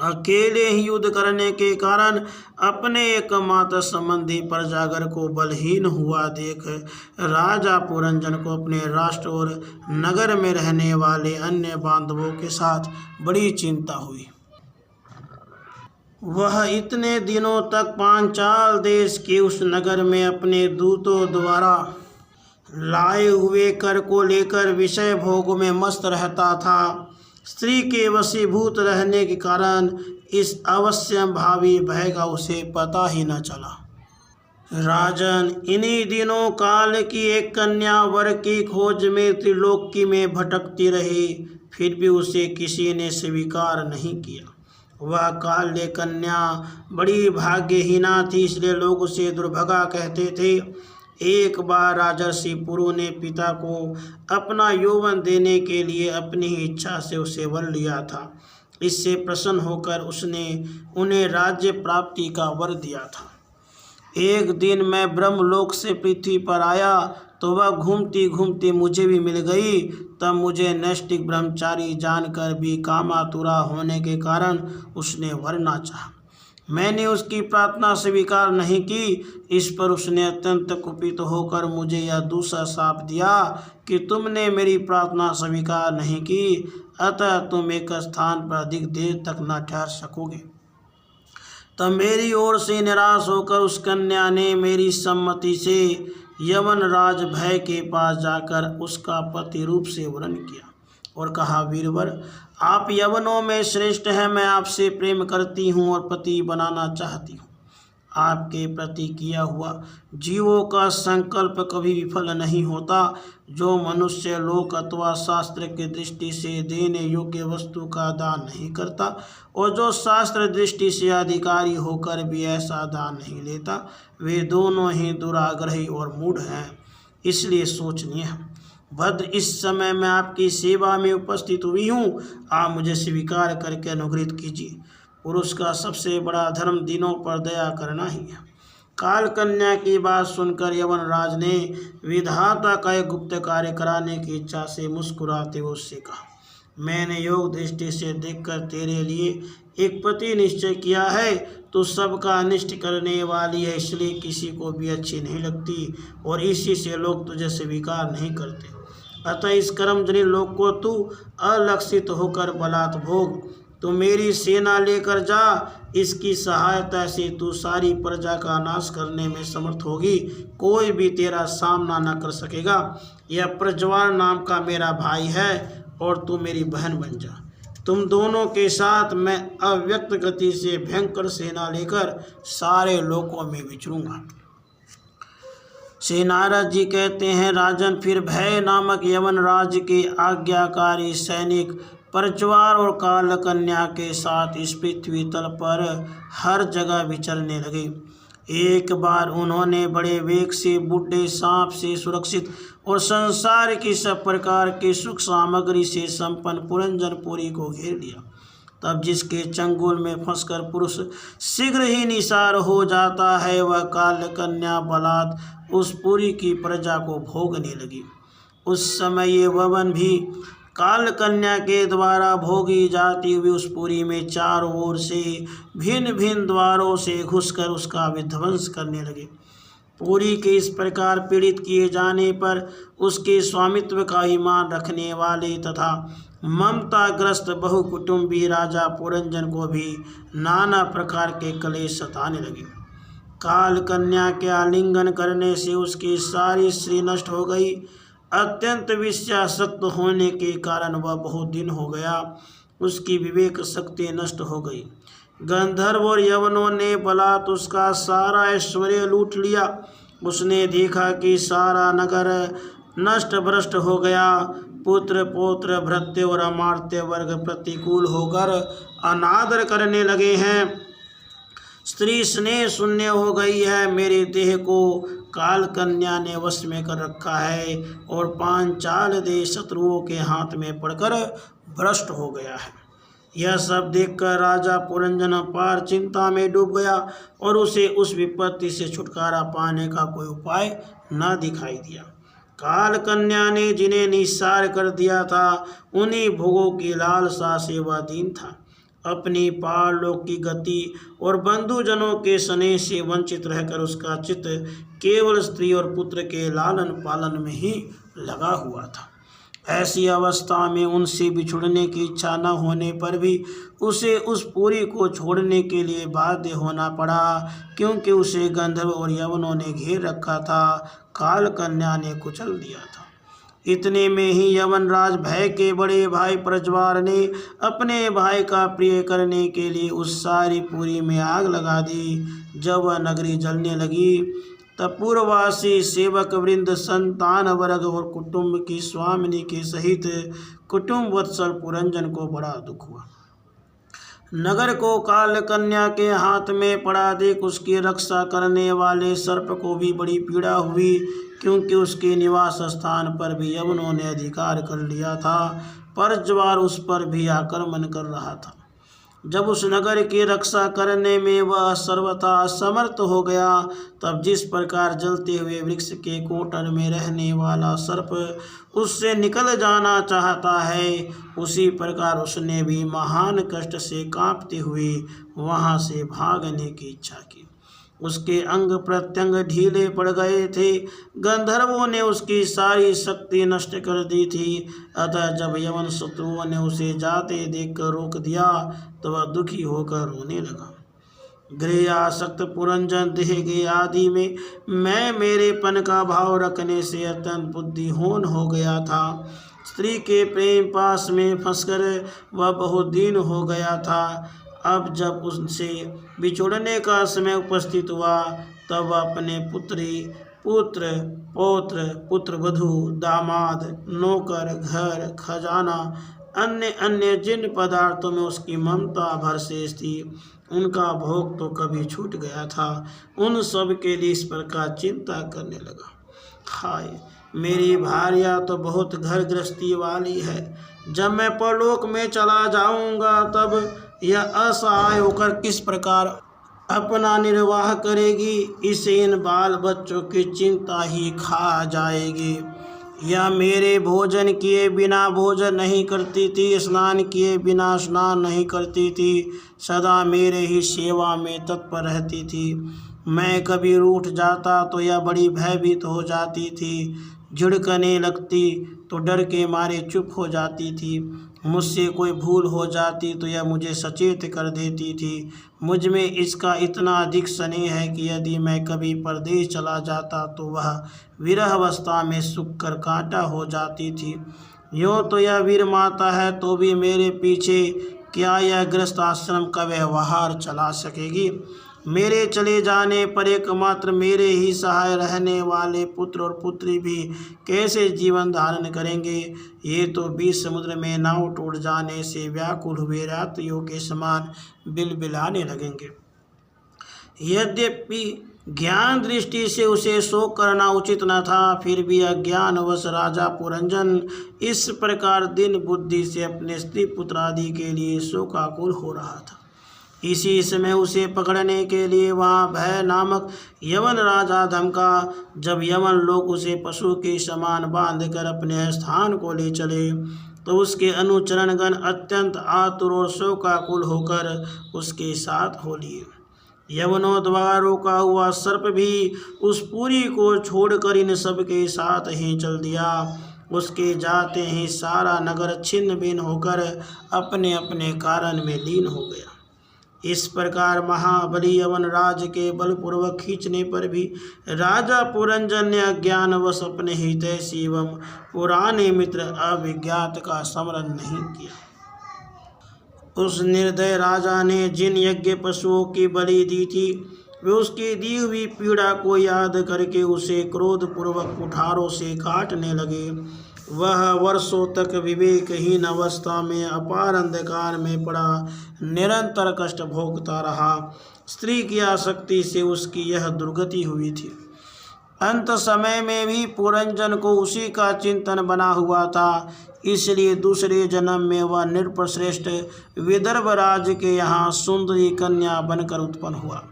अकेले ही युद्ध करने के कारण अपने एकमात्र संबंधी प्रजागर को बलहीन हुआ देख राजा पुरंजन को अपने राष्ट्र और नगर में रहने वाले अन्य बांधवों के साथ बड़ी चिंता हुई। वह इतने दिनों तक पांचाल देश के उस नगर में अपने दूतों द्वारा लाए हुए कर को लेकर विषय भोग में मस्त रहता था। स्त्री के वशीभूत रहने के कारण इस अवश्य भावी भय का उसे पता ही न चला। राजन, इन्हीं दिनों काल की एक कन्या वर की खोज में त्रिलोकी में भटकती रही, फिर भी उसे किसी ने स्वीकार नहीं किया। वह काल्य कन्या बड़ी भाग्यहीना थी, इसलिए लोग उसे दुर्भगा कहते थे। एक बार राजर्षि पुरु ने पिता को अपना यौवन देने के लिए अपनी ही इच्छा से उसे वर लिया था। इससे प्रसन्न होकर उसने उन्हें राज्य प्राप्ति का वर दिया था। एक दिन मैं ब्रह्मलोक से पृथ्वी पर आया तो वह घूमती घूमती मुझे भी मिल गई। तब मुझे नैष्ठिक ब्रह्मचारी जानकर भी कामातुरा होने के कारण उसने वरना चाहा। मैंने उसकी प्रार्थना स्वीकार नहीं की। इस पर उसने अत्यंत कुपित होकर मुझे यह दूसरा शाप दिया कि तुमने मेरी प्रार्थना स्वीकार नहीं की, अतः तुम एक स्थान पर अधिक देर तक न ठहर सकोगे। तब मेरी ओर से निराश होकर उस कन्या ने मेरी सम्मति से यवन राज भय के पास जाकर उसका पति रूप से वर्ण किया और कहा, वीरवर, आप यवनों में श्रेष्ठ हैं। मैं आपसे प्रेम करती हूँ और पति बनाना चाहती हूँ। आपके प्रति किया हुआ जीवों का संकल्प कभी विफल नहीं होता। जो मनुष्य लोक अथवा शास्त्र की दृष्टि से देने योग्य वस्तु का दान नहीं करता और जो शास्त्र दृष्टि से अधिकारी होकर भी ऐसा दान नहीं लेता, वे दोनों ही दुराग्रही और मूढ़ हैं। इसलिए सोचनीय है। भद्र, इस समय मैं आपकी सेवा में उपस्थित हुई हूँ, आप मुझे स्वीकार करके अनुग्रहित कीजिए। पुरुष का सबसे बड़ा धर्म दिनों पर दया करना ही है। काल कन्या की बात सुनकर यवन राज ने विधाता का एक गुप्त कार्य कराने की इच्छा से मुस्कुराते हुए उससे कहा, मैंने योग दृष्टि से देखकर तेरे लिए एक पति निश्चय किया है। तो सबका अनिष्ट करने वाली है, इसलिए किसी को भी अच्छी नहीं लगती और इसी से लोग तुझे स्वीकार नहीं करते। अतः इस कर्मजनित लोक को तू अलक्षित होकर बलात् भोग। तू मेरी सेना लेकर जा, इसकी सहायता से तू सारी प्रजा का नाश करने में समर्थ होगी, कोई भी तेरा सामना न कर सकेगा। यह प्रज्वाल नाम का मेरा भाई है और तू मेरी बहन बन जा। तुम दोनों के साथ मैं अव्यक्त गति से भयंकर सेना लेकर सारे लोकों में विचरूंगा। श्री नारद जी कहते हैं, राजन, फिर भय नामक यवन राज्य के आज्ञाकारी सैनिक प्रज्वाल और कालकन्या के साथ इस पृथ्वी तल पर हर जगह विचरने लगे। एक बार उन्होंने बड़े वेग से बूढ़े सांप से सुरक्षित और संसार की सब प्रकार की सुख सामग्री से संपन्न पुरंजनपुरी को घेर लिया। तब जिसके चंगुल में फंसकर पुरुष शीघ्र ही निसार हो जाता है, वह कालकन्या बलात् उस पुरी की प्रजा को भोगने लगी। उस समय ये वन भी कालकन्या के द्वारा भोगी जाती हुई उस पुरी में चारों ओर से भिन्न भिन्न द्वारों से घुसकर उसका विध्वंस करने लगे। पुरी के इस प्रकार पीड़ित किए जाने पर उसके स्वामित्व का ईमान रखने वाले तथा ममताग्रस्त बहुकुटुंबी राजा पुरंजन को भी नाना प्रकार के क्लेश सताने लगे। कालकन्या के आलिंगन करने से उसकी सारी स्त्री नष्ट हो गई। अत्यंत विषयासक्त होने के कारण वह बहुत दिन हो गया, उसकी विवेक शक्ति नष्ट हो गई। गंधर्व और यवनों ने बलात् उसका सारा ऐश्वर्य लूट लिया। उसने देखा कि सारा नगर नष्ट भ्रष्ट हो गया। पुत्र पौत्र भृत्य और अमात्य वर्ग प्रतिकूल होकर अनादर करने लगे हैं। स्त्री स्नेह शून्य हो गई है। मेरे देह को कालकन्या ने वश में कर रखा है और पांचाल देश शत्रुओं के हाथ में पड़कर भ्रष्ट हो गया है। यह सब देखकर राजा पुरंजन अपार चिंता में डूब गया और उसे उस विपत्ति से छुटकारा पाने का कोई उपाय न दिखाई दिया। कालकन्या ने जिन्हें निस्सार कर दिया था, उन्हीं भोगों की लालसा से वह दीन था। अपनी पारलोक की गति और बंधुजनों के स्नेह से वंचित रहकर उसका चित्त केवल स्त्री और पुत्र के लालन पालन में ही लगा हुआ था। ऐसी अवस्था में उनसे बिछुड़ने की इच्छा न होने पर भी उसे उस पुरी को छोड़ने के लिए बाध्य होना पड़ा, क्योंकि उसे गंधर्व और यवनों ने घेर रखा था, कालकन्या ने कुचल दिया था। इतने में ही यवनराज भय के बड़े भाई प्रज्वाल ने अपने भाई का प्रिय करने के लिए उस सारी पुरी में आग लगा दी। जब वह नगरी जलने लगी तब पूर्ववासी सेवक वृंद, संतान वर्ग और कुटुंब की स्वामिनी के सहित कुटुंब वत्सल पुरंजन को बड़ा दुख हुआ। नगर को कालकन्या के हाथ में पड़ा देख उसकी रक्षा करने वाले सर्प को भी बड़ी पीड़ा हुई, क्योंकि उसके निवास स्थान पर भी यवनों ने अधिकार कर लिया था। प्रज्वाल उस पर भी आक्रमण कर रहा था। जब उस नगर की रक्षा करने में वह सर्वथा असमर्थ हो गया, तब जिस प्रकार जलते हुए वृक्ष के कोटर में रहने वाला सर्प उससे निकल जाना चाहता है, उसी प्रकार उसने भी महान कष्ट से कांपते हुए वहां से भागने की इच्छा की। उसके अंग प्रत्यंग ढीले पड़ गए थे। गंधर्वों ने उसकी सारी शक्ति नष्ट कर दी थी। अतः जब यवन शत्रुओं ने उसे जाते देखकर रोक दिया तो वह दुखी होकर रोने लगा। गृह आसक्त पुरंजन देह के आदि में मैं मेरेपन का भाव रखने से अत्यंत बुद्धिहीन हो गया था। स्त्री के प्रेम पास में फंसकर वह बहुत दिन हो गया था। अब जब उससे बिछुड़ने का समय उपस्थित हुआ, तब वह अपने पुत्री, पुत्र, पौत्र, पुत्रवधू, दामाद, नौकर, घर, खजाना, अन्य अन्य जिन पदार्थों में उसकी ममता भरसेस थी, उनका भोग तो कभी छूट गया था, उन सब के लिए इस प्रकार चिंता करने लगा। हाय, मेरी भार्या तो बहुत घर गृहस्थी वाली है। जब मैं परलोक में चला जाऊंगा तब यह असहाय होकर किस प्रकार अपना निर्वाह करेगी, इसे इन बाल बच्चों की चिंता ही खा जाएगी। यह मेरे भोजन किए बिना भोजन नहीं करती थी, स्नान किए बिना स्नान नहीं करती थी, सदा मेरे ही सेवा में तत्पर रहती थी। मैं कभी रूठ जाता तो यह बड़ी भयभीत हो जाती थी। झिड़कने लगती तो डर के मारे चुप हो जाती थी। मुझसे कोई भूल हो जाती तो यह मुझे सचेत कर देती थी। मुझ में इसका इतना अधिक स्नेह है कि यदि मैं कभी परदेश चला जाता तो वह विरह अवस्था में सूख कर कांटा हो जाती थी। यूँ तो यह वीर माता है तो भी मेरे पीछे क्या यह गृहस्थ आश्रम का व्यवहार चला सकेगी। मेरे चले जाने पर एकमात्र मेरे ही सहाय रहने वाले पुत्र और पुत्री भी कैसे जीवन धारण करेंगे। ये तो बीच समुद्र में नाव टूट जाने से व्याकुल हुए यात्रियों के समान बिलबिलाने लगेंगे। यद्यपि ज्ञान दृष्टि से उसे शोक करना उचित न था, फिर भी अज्ञानवश राजा पुरंजन इस प्रकार दिन बुद्धि से अपने स्त्री पुत्र आदि के लिए शोकाकुल हो रहा था। इसी समय उसे पकड़ने के लिए वहाँ भय नामक यवन राजा धमका। जब यवन लोग उसे पशु के समान बांधकर अपने स्थान को ले चले तो उसके अनुचरणगण अत्यंत आतुर और शोकाकुल होकर उसके साथ हो लिए। यवनों द्वारा रोका हुआ सर्प भी उस पुरी को छोड़कर इन सब के साथ ही चल दिया। उसके जाते ही सारा नगर छिन्न भिन्न होकर अपने अपने कारण में लीन हो गया। इस प्रकार महाबली यवन राज के बलपूर्वक खींचने पर भी राजा पुरंजन ने अज्ञानवश अपने हितैषी एवं पुराने मित्र अभिज्ञात का स्मरण नहीं किया। उस निर्दय राजा ने जिन यज्ञ पशुओं की बलि दी थी वे उसकी दी हुई पीड़ा को याद करके उसे क्रोधपूर्वक कुठारों से काटने लगे। वह वर्षों तक विवेकहीन अवस्था में अपार अंधकार में पड़ा निरंतर कष्ट भोगता रहा। स्त्री की आसक्ति से उसकी यह दुर्गति हुई थी। अंत समय में भी पुरंजन को उसी का चिंतन बना हुआ था, इसलिए दूसरे जन्म में वह नृपश्रेष्ठ विदर्भ राज के यहाँ सुंदरी कन्या बनकर उत्पन्न हुआ।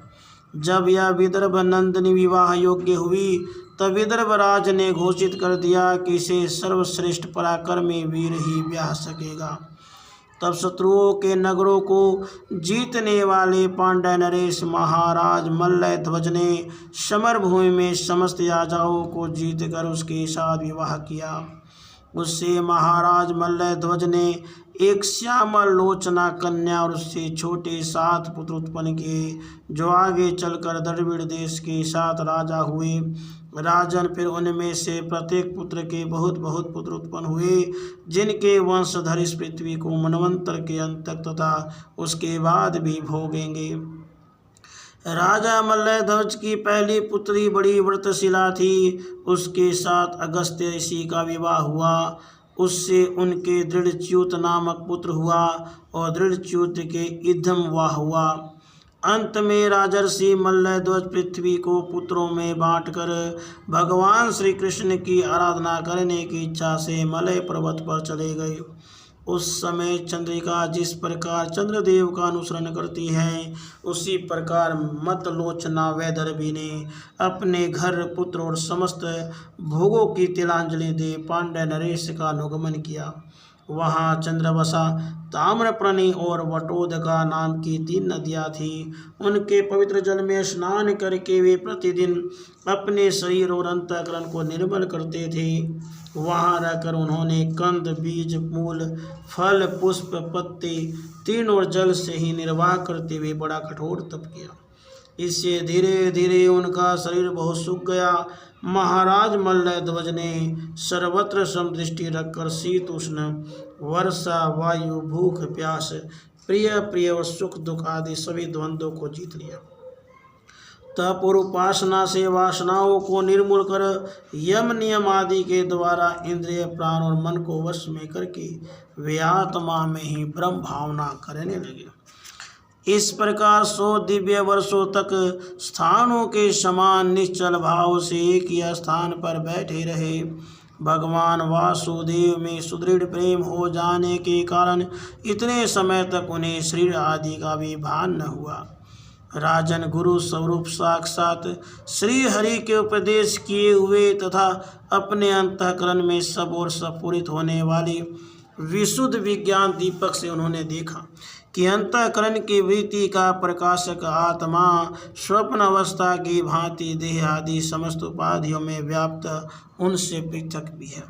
जब यह विदर्भ नंदिनी विवाह योग्य हुई तब विदर्भ राज ने घोषित कर दिया कि इसे सर्वश्रेष्ठ पराक्रमी वीर ही ब्याह सकेगा। तब शत्रुओं के नगरों को जीतने वाले पांड्य नरेश महाराज मल्ल ध्वज ने समर भूमि में समस्त राजाओं को जीतकर उसके साथ विवाह किया। उससे महाराज मल्ल ध्वज ने एक श्यामल लोचना कन्या और उससे छोटे 7 पुत्र उत्पन्न किए, जो आगे चलकर द्रविड़ देश के 7 राजा हुए। राजन फिर उनमें से प्रत्येक पुत्र के बहुत बहुत पुत्र उत्पन्न हुए, जिनके वंशधर इस पृथ्वी को मनवंतर के अंत तक तथा उसके बाद भी भोगेंगे। राजा मल्लध्वज की पहली पुत्री बड़ी व्रतशिला थी। उसके साथ अगस्त्य ऋषि का विवाह हुआ। उससे उनके दृढ़च्युत नामक पुत्र हुआ और दृढ़च्युत के इद्धमवाह हुआ। अंत में राजर्षि मल्लध्वज पृथ्वी को पुत्रों में बांटकर भगवान श्री कृष्ण की आराधना करने की इच्छा से मलय पर्वत पर चले गए। उस समय चंद्रिका जिस प्रकार चंद्रदेव का अनुसरण करती है, उसी प्रकार मतलोचना वैदर्भी ने अपने घर, पुत्र और समस्त भोगों की तिलांजलि दे पांड्य नरेश का अनुगमन किया। वहाँ चंद्रवसा, ताम्रपर्णी और वटोदका नाम की 3 नदियाँ थीं। उनके पवित्र जल में स्नान करके वे प्रतिदिन अपने शरीर और अंतःकरण को निर्मल करते थे। वहाँ रहकर उन्होंने कंद, बीज, मूल, फल, पुष्प, पत्ते तीनों जल से ही निर्वाह करते हुए बड़ा कठोर तप किया। इससे धीरे धीरे उनका शरीर बहुत सूख गया। महाराज मल्लध्वज ने सर्वत्र समदृष्टि रखकर शीत उष्ण, वर्षा, वायु, भूख प्यास, प्रिय प्रिय और सुख दुख आदि सभी द्वंद्वों को जीत लिया। तप और उपासना से वासनाओं को निर्मूल कर यम नियम आदि के द्वारा इंद्रिय, प्राण और मन को वश में करके वे आत्मा में ही ब्रह्म भावना करने लगे। इस प्रकार 100 दिव्य वर्षों तक स्थानों के समान निश्चल भाव से एक ही स्थान पर बैठे रहे। भगवान वासुदेव में सुदृढ़ प्रेम हो जाने के कारण इतने समय तक उन्हें शरीर आदि का भी भान न हुआ। राजन गुरु स्वरूप साक्षात श्री हरि के उपदेश किए हुए तथा अपने अंतःकरण में सब और स्फुरित होने वाली विशुद्ध विज्ञान दीपक से उन्होंने देखा कि अंतःकरण की वृत्ति का प्रकाशक आत्मा स्वप्न अवस्था की भांति देह आदि समस्त उपाधियों में व्याप्त उनसे पृथक भी है।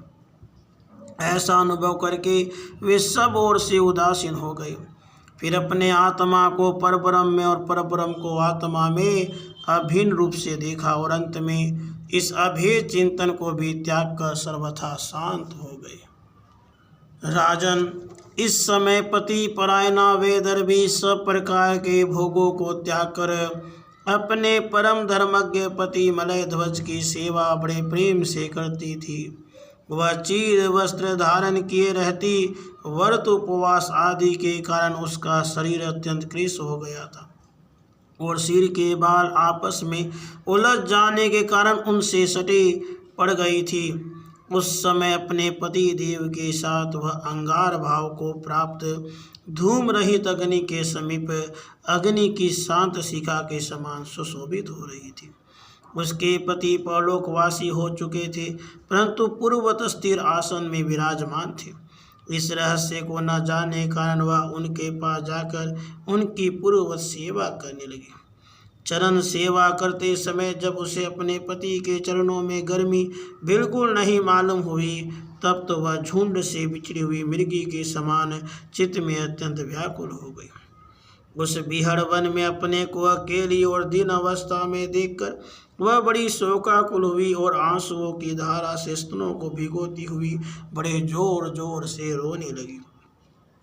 ऐसा अनुभव करके वे सब ओर से उदासीन हो गए। फिर अपने आत्मा को परब्रह्म में और परब्रह्म को आत्मा में अभिन्न रूप से देखा और अंत में इस अभेद चिंतन को भी त्याग कर सर्वथा शांत हो गए। राजन, इस समय पति परायणा वेदर्भी सब प्रकार के भोगों को त्याग कर अपने परम धर्मज्ञ पति मलय ध्वज की सेवा बड़े प्रेम से करती थी। वह चीर वस्त्र धारण किए रहती, व्रत उपवास आदि के कारण उसका शरीर अत्यंत कृश हो गया था और सिर के बाल आपस में उलझ जाने के कारण उनसे सटे पड़ गई थी। उस समय अपने पति देव के साथ वह अंगार भाव को प्राप्त धूम रहित अग्नि के समीप अग्नि की शांत शिखा के समान सुशोभित हो रही थी। उसके पति परलोकवासी हो चुके थे, परंतु पूर्ववत स्थिर आसन में विराजमान थे। इस रहस्य को न जानने कारण वह उनके पास जाकर उनकी पूर्ववत सेवा करने लगी। चरण सेवा करते समय जब उसे अपने पति के चरणों में गर्मी बिल्कुल नहीं मालूम हुई, तब तो वह झुंड से बिछड़ी हुई मृगी के समान चित्त में अत्यंत व्याकुल हो गई। उस बिहड़ वन में अपने को अकेली और दीन अवस्था में देखकर वह बड़ी शोकाकुल हुई और आंसुओं की धारा से स्तनों को भिगोती हुई बड़े जोर जोर से रोने लगी।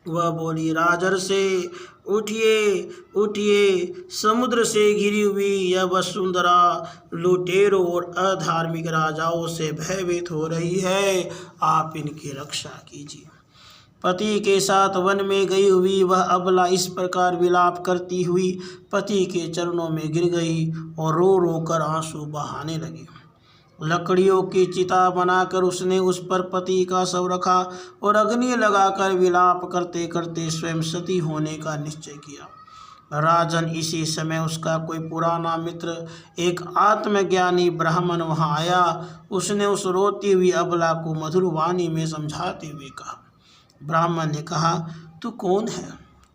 वह बोली, राजर्षि उठिए उठिए, समुद्र से घिरी हुई यह वसुंधरा लुटेरों और अधार्मिक राजाओं से भयभीत हो रही है, आप इनकी रक्षा कीजिए। पति के साथ वन में गई हुई वह अबला इस प्रकार विलाप करती हुई पति के चरणों में गिर गई और रो रो कर आंसू बहाने लगी। लकड़ियों की चिता बनाकर उसने उस पर पति का शव रखा और अग्नि लगाकर विलाप करते करते स्वयं सती होने का निश्चय किया। राजन, इसी समय उसका कोई पुराना मित्र एक आत्मज्ञानी ब्राह्मण वहां आया। उसने उस रोती हुई अबला को मधुर वाणी में समझाते हुए कहा। ब्राह्मण ने कहा, तू कौन है,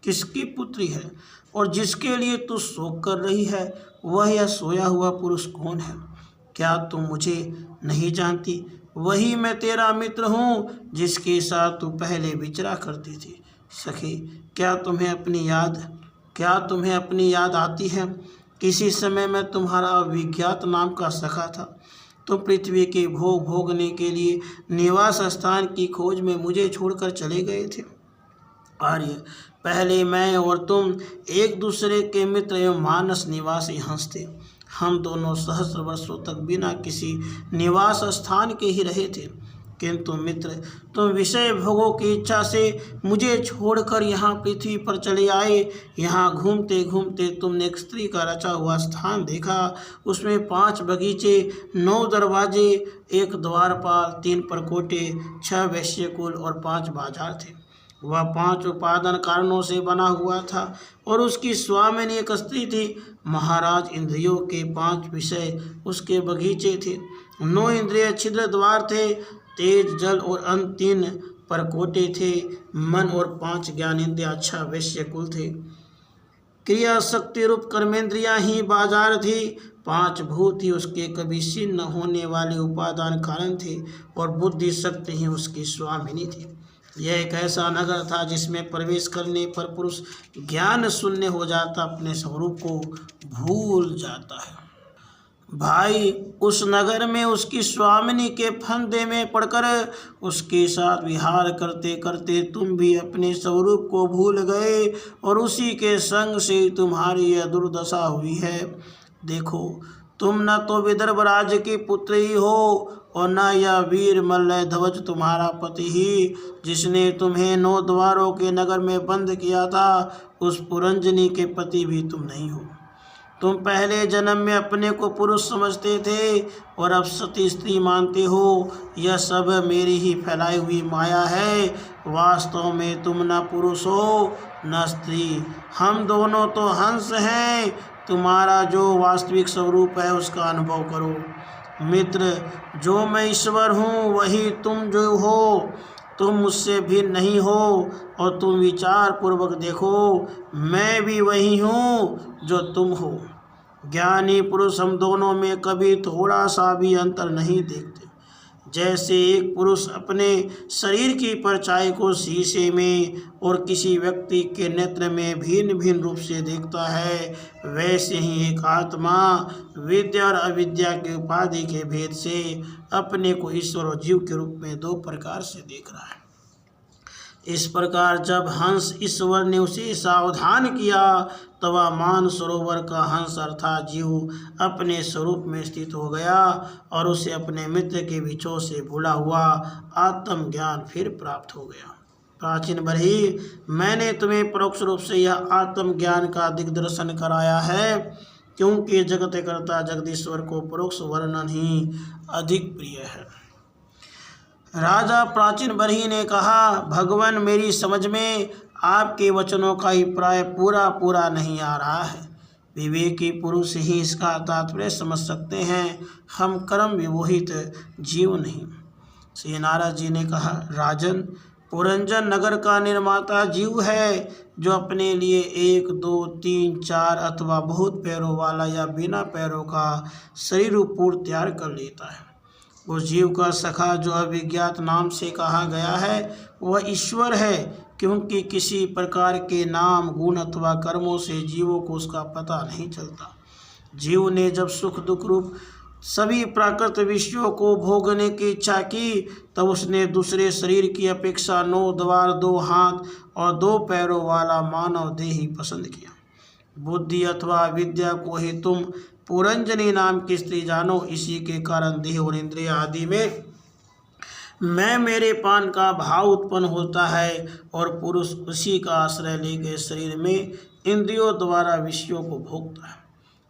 किसकी पुत्री है और जिसके लिए तू शोक कर रही है, वह यह सोया हुआ पुरुष कौन है? क्या तुम मुझे नहीं जानती? वही मैं तेरा मित्र हूँ जिसके साथ तू पहले विचरा करती थी। सखी, क्या तुम्हें अपनी याद आती है? किसी समय मैं तुम्हारा अविज्ञात नाम का सखा था। तुम पृथ्वी के भोग भोगने के लिए निवास स्थान की खोज में मुझे छोड़कर चले गए थे। आर्य, पहले मैं और तुम एक दूसरे के मित्र एवं मानस निवासी हंस थे। हम दोनों सहस्र वर्षों तक बिना किसी निवास स्थान के ही रहे थे, किंतु मित्र, तुम विषय भोगों की इच्छा से मुझे छोड़कर यहाँ पृथ्वी पर चले आए। यहाँ घूमते घूमते तुमने एक स्त्री का रचा हुआ स्थान देखा। उसमें 5 बगीचे, 9 दरवाजे, 1 द्वारपाल, 3 परकोटे, 6 वैश्यकुल और 5 बाजार थे। वह 5 उपादान कारणों से बना हुआ था और उसकी स्वामिनी एक स्त्री थी। महाराज, इंद्रियों के 5 विषय उसके बगीचे थे। 9 इंद्रिय छिद्र द्वार थे। तेज, जल और अन्न 3 परकोटे थे। मन और 5 ज्ञानेंद्रियाँ 6 वैश्यकुल थे। क्रिया शक्ति रूप कर्मेंद्रियाँ ही बाजार थी। 5 भूत ही उसके कभी क्षीण न होने वाले उपादान कारण थे और बुद्धि शक्ति ही उसकी स्वामिनी थी। यह एक ऐसा नगर था जिसमें प्रवेश करने पर पुरुष ज्ञान शून्य हो जाता, अपने स्वरूप को भूल जाता है। भाई, उस नगर में उसकी स्वामिनी के फंदे में पड़कर उसके साथ विहार करते करते तुम भी अपने स्वरूप को भूल गए और उसी के संग से तुम्हारी यह दुर्दशा हुई है। देखो, तुम न तो विदर्भ राज्य की पुत्री हो और न यह वीर मल्लय ध्वज तुम्हारा पति ही, जिसने तुम्हें 9 द्वारों के नगर में बंद किया था, उस पुरंजनी के पति भी तुम नहीं हो। तुम पहले जन्म में अपने को पुरुष समझते थे और अब सती स्त्री मानते हो। यह सब मेरी ही फैलाई हुई माया है। वास्तव में तुम न पुरुष हो न स्त्री, हम दोनों तो हंस हैं। तुम्हारा जो वास्तविक स्वरूप है उसका अनुभव करो। मित्र, जो मैं ईश्वर हूँ वही तुम जो हो। तुम मुझसे भिन्न नहीं हो और तुम विचार पूर्वक देखो, मैं भी वही हूँ जो तुम हो। ज्ञानी पुरुष हम दोनों में कभी थोड़ा सा भी अंतर नहीं देखते। जैसे एक पुरुष अपने शरीर की परछाई को शीशे में और किसी व्यक्ति के नेत्र में भिन्न भिन्न रूप से देखता है, वैसे ही एक आत्मा विद्या और अविद्या की उपाधि के भेद से अपने को ईश्वर और जीव के रूप में दो प्रकार से देख रहा है। इस प्रकार जब हंस ईश्वर ने उसे सावधान किया, तब मान सरोवर का हंस अर्थात जीव अपने स्वरूप में स्थित हो गया और उसे अपने मित्र के बिछोह से भूला हुआ आत्मज्ञान फिर प्राप्त हो गया। प्राचीन बरही, मैंने तुम्हें परोक्ष रूप से यह आत्मज्ञान का दिग्दर्शन कराया है, क्योंकि जगतकर्ता जगदीश्वर को परोक्ष वर्णन ही अधिक प्रिय है। राजा प्राचीन बरही ने कहा, भगवान मेरी समझ में आपके वचनों का अभिप्राय पूरा नहीं आ रहा है। विवेकी पुरुष ही इसका तात्पर्य समझ सकते हैं, हम कर्म विमोहित जीव नहीं। श्री नारद जी ने कहा, राजन, पुरंजन नगर का निर्माता जीव है, जो अपने लिए 1, 2, 3, 4 अथवा बहुत पैरों वाला या बिना पैरों का शरीर रूप तैयार कर लेता है। उस जीव का सखा जो अविज्ञात नाम से कहा गया है, वह ईश्वर है, क्योंकि किसी प्रकार के नाम, गुण अथवा कर्मों से जीवों को उसका पता नहीं चलता। जीव ने जब सुख दुख रूप सभी प्राकृत विषयों को भोगने की इच्छा की, तब उसने दूसरे शरीर की अपेक्षा 9 द्वार, 2 हाथ और 2 पैरों वाला मानव देह ही पसंद किया। बुद्धि अथवा विद्या को ही तुम पुरंजनी नाम की स्त्री जानो। इसी के कारण देह और इंद्रिय आदि में मैं मेरे पान का भाव उत्पन्न होता है और पुरुष उसी का आश्रय लेकर शरीर में इंद्रियों द्वारा विषयों को भोगता है।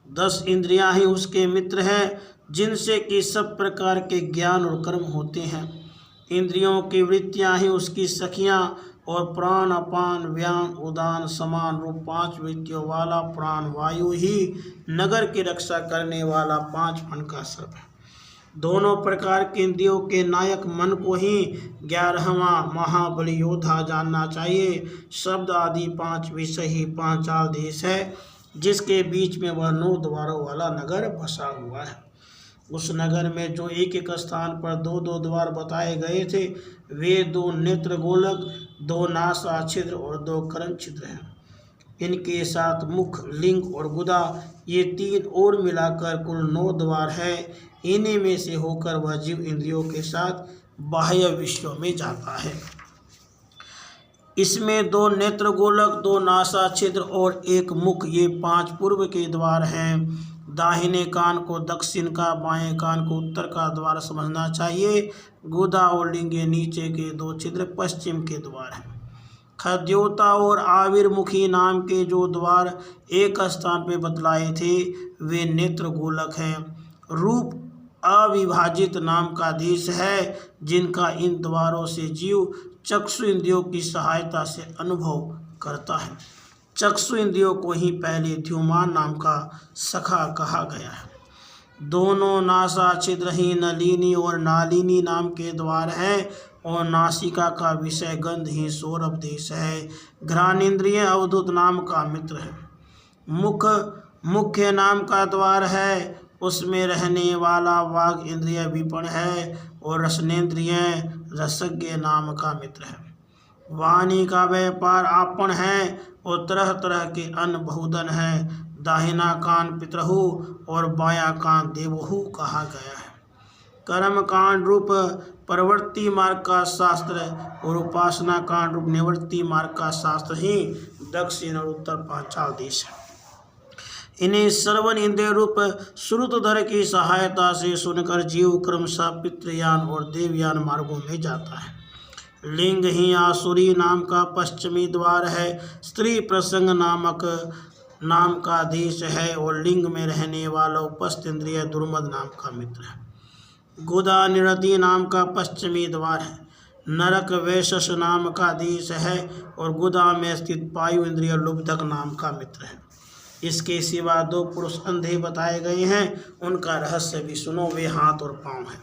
10 इंद्रियां ही उसके मित्र हैं, जिनसे कि सब प्रकार के ज्ञान और कर्म होते हैं। इंद्रियों की वृत्तियां ही उसकी सखियां और प्राण, अपान, व्यान, उदान, समान रूप 5 वृत्तियों वाला प्राण वायु ही नगर की रक्षा करने वाला 5 फण का सर्प है। दोनों प्रकार के इंद्रियों के नायक मन को ही 11वां महाबली योद्धा जानना चाहिए। शब्द आदि 5 विषय ही 5 आदेश है, जिसके बीच में वह 9 द्वारों वाला नगर बसा हुआ है। उस नगर में जो एक एक स्थान पर 2-2 द्वार बताए गए थे, वे 2 नेत्र गोलक, 2 नासा छिद्र और 2 कर्ण छिद्र हैं। इनके साथ मुख, लिंग और गुदा, ये 3 और मिलाकर कुल 9 द्वार है। इन्हीं में से होकर वह जीव इंद्रियों के साथ बाह्य विषयों में जाता है। इसमें 2 नेत्र गोलक, 2 नासा छिद्र और 1 मुख, ये 5 पूर्व के द्वार हैं। दाहिने कान को दक्षिण का, बाएं कान को उत्तर का द्वार समझना चाहिए। गुदा और लिंग नीचे के 2 छिद्र पश्चिम के द्वार हैं। खद्योता और आविर्मुखी नाम के जो द्वार एक स्थान पे बतलाए थे, वे नेत्र गोलक हैं। रूप अविभाजित नाम का देश है, जिनका इन द्वारों से जीव चक्षु इंद्रियों की सहायता से अनुभव करता है। चक्षु इंद्रियों को ही पहले द्युमान नाम का सखा कहा गया है। दोनों नासा छिद्र ही नलिनी और नालिनी नाम के द्वार हैं और नासिका का विषय गंध ही सौरभ देश है। घ्राणेन्द्रिय अवधूत नाम का मित्र है। मुख मुख्य नाम का द्वार है, उसमें रहने वाला वाग इंद्रिय विपण है और रसनेन्द्रिय रसज्ञ नाम का मित्र है। वाणी का व्यापार आपन है और तरह तरह के अन्न बहुधन है। दाहिना कान पितृहु और बायां कान देवहु कहा गया है। कर्म कांड रूप प्रवृत्ति मार्ग का शास्त्र और उपासना कांड रूप निवृत्ति मार्ग का शास्त्र ही दक्षिण और उत्तर पांचाल देश है। इन्हें श्रवण इंद्रिय रूप श्रुतधर की सहायता से सुनकर जीव क्रमशः पितृयान और देवयान मार्गों में जाता है। लिंग ही आसुरी नाम का पश्चिमी द्वार है। स्त्री प्रसंग नामक नाम का देश है और लिंग में रहने वाला उपस्थ इंद्रिय दुर्मद नाम का मित्र है। गुदा निरति नाम का पश्चिमी द्वार है। नरक वैशस नाम का देश है और गुदा में स्थित पायु इंद्रिय लुब्धक नाम का मित्र है। इसके सिवा 2 पुरुष अंधे बताए गए हैं, उनका रहस्य भी सुनो, वे हाथ और पाँव हैं।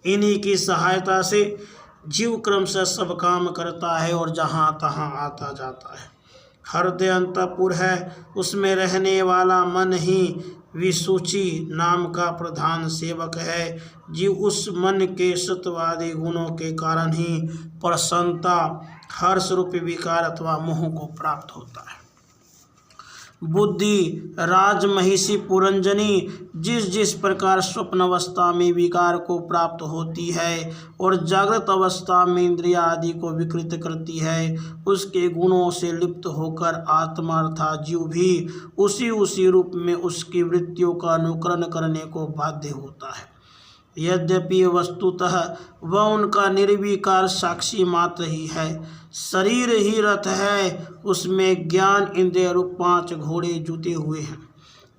इन्हीं की सहायता से जीव क्रम से सब काम करता है और जहाँ तहाँ आता जाता है। हृदय अंतःपुर है, उसमें रहने वाला मन ही विसूची नाम का प्रधान सेवक है। जीव उस मन के सत्वादी गुणों के कारण ही प्रसन्नता, हर्ष रूपी विकार अथवा मोह को प्राप्त होता है। बुद्धि राजमहिषी पुरंजनी जिस जिस प्रकार स्वप्न अवस्था में विकार को प्राप्त होती है और जागृत अवस्था में इंद्रिया आदि को विकृत करती है, उसके गुणों से लिप्त होकर आत्मा अर्थात जीव भी उसी रूप में उसकी वृत्तियों का अनुकरण करने को बाध्य होता है। यद्यपि वस्तुतः वह उनका निर्विकार साक्षी मात्र ही है। शरीर ही रथ है, उसमें ज्ञान इंद्रिय रूप 5 घोड़े जुटे हुए हैं।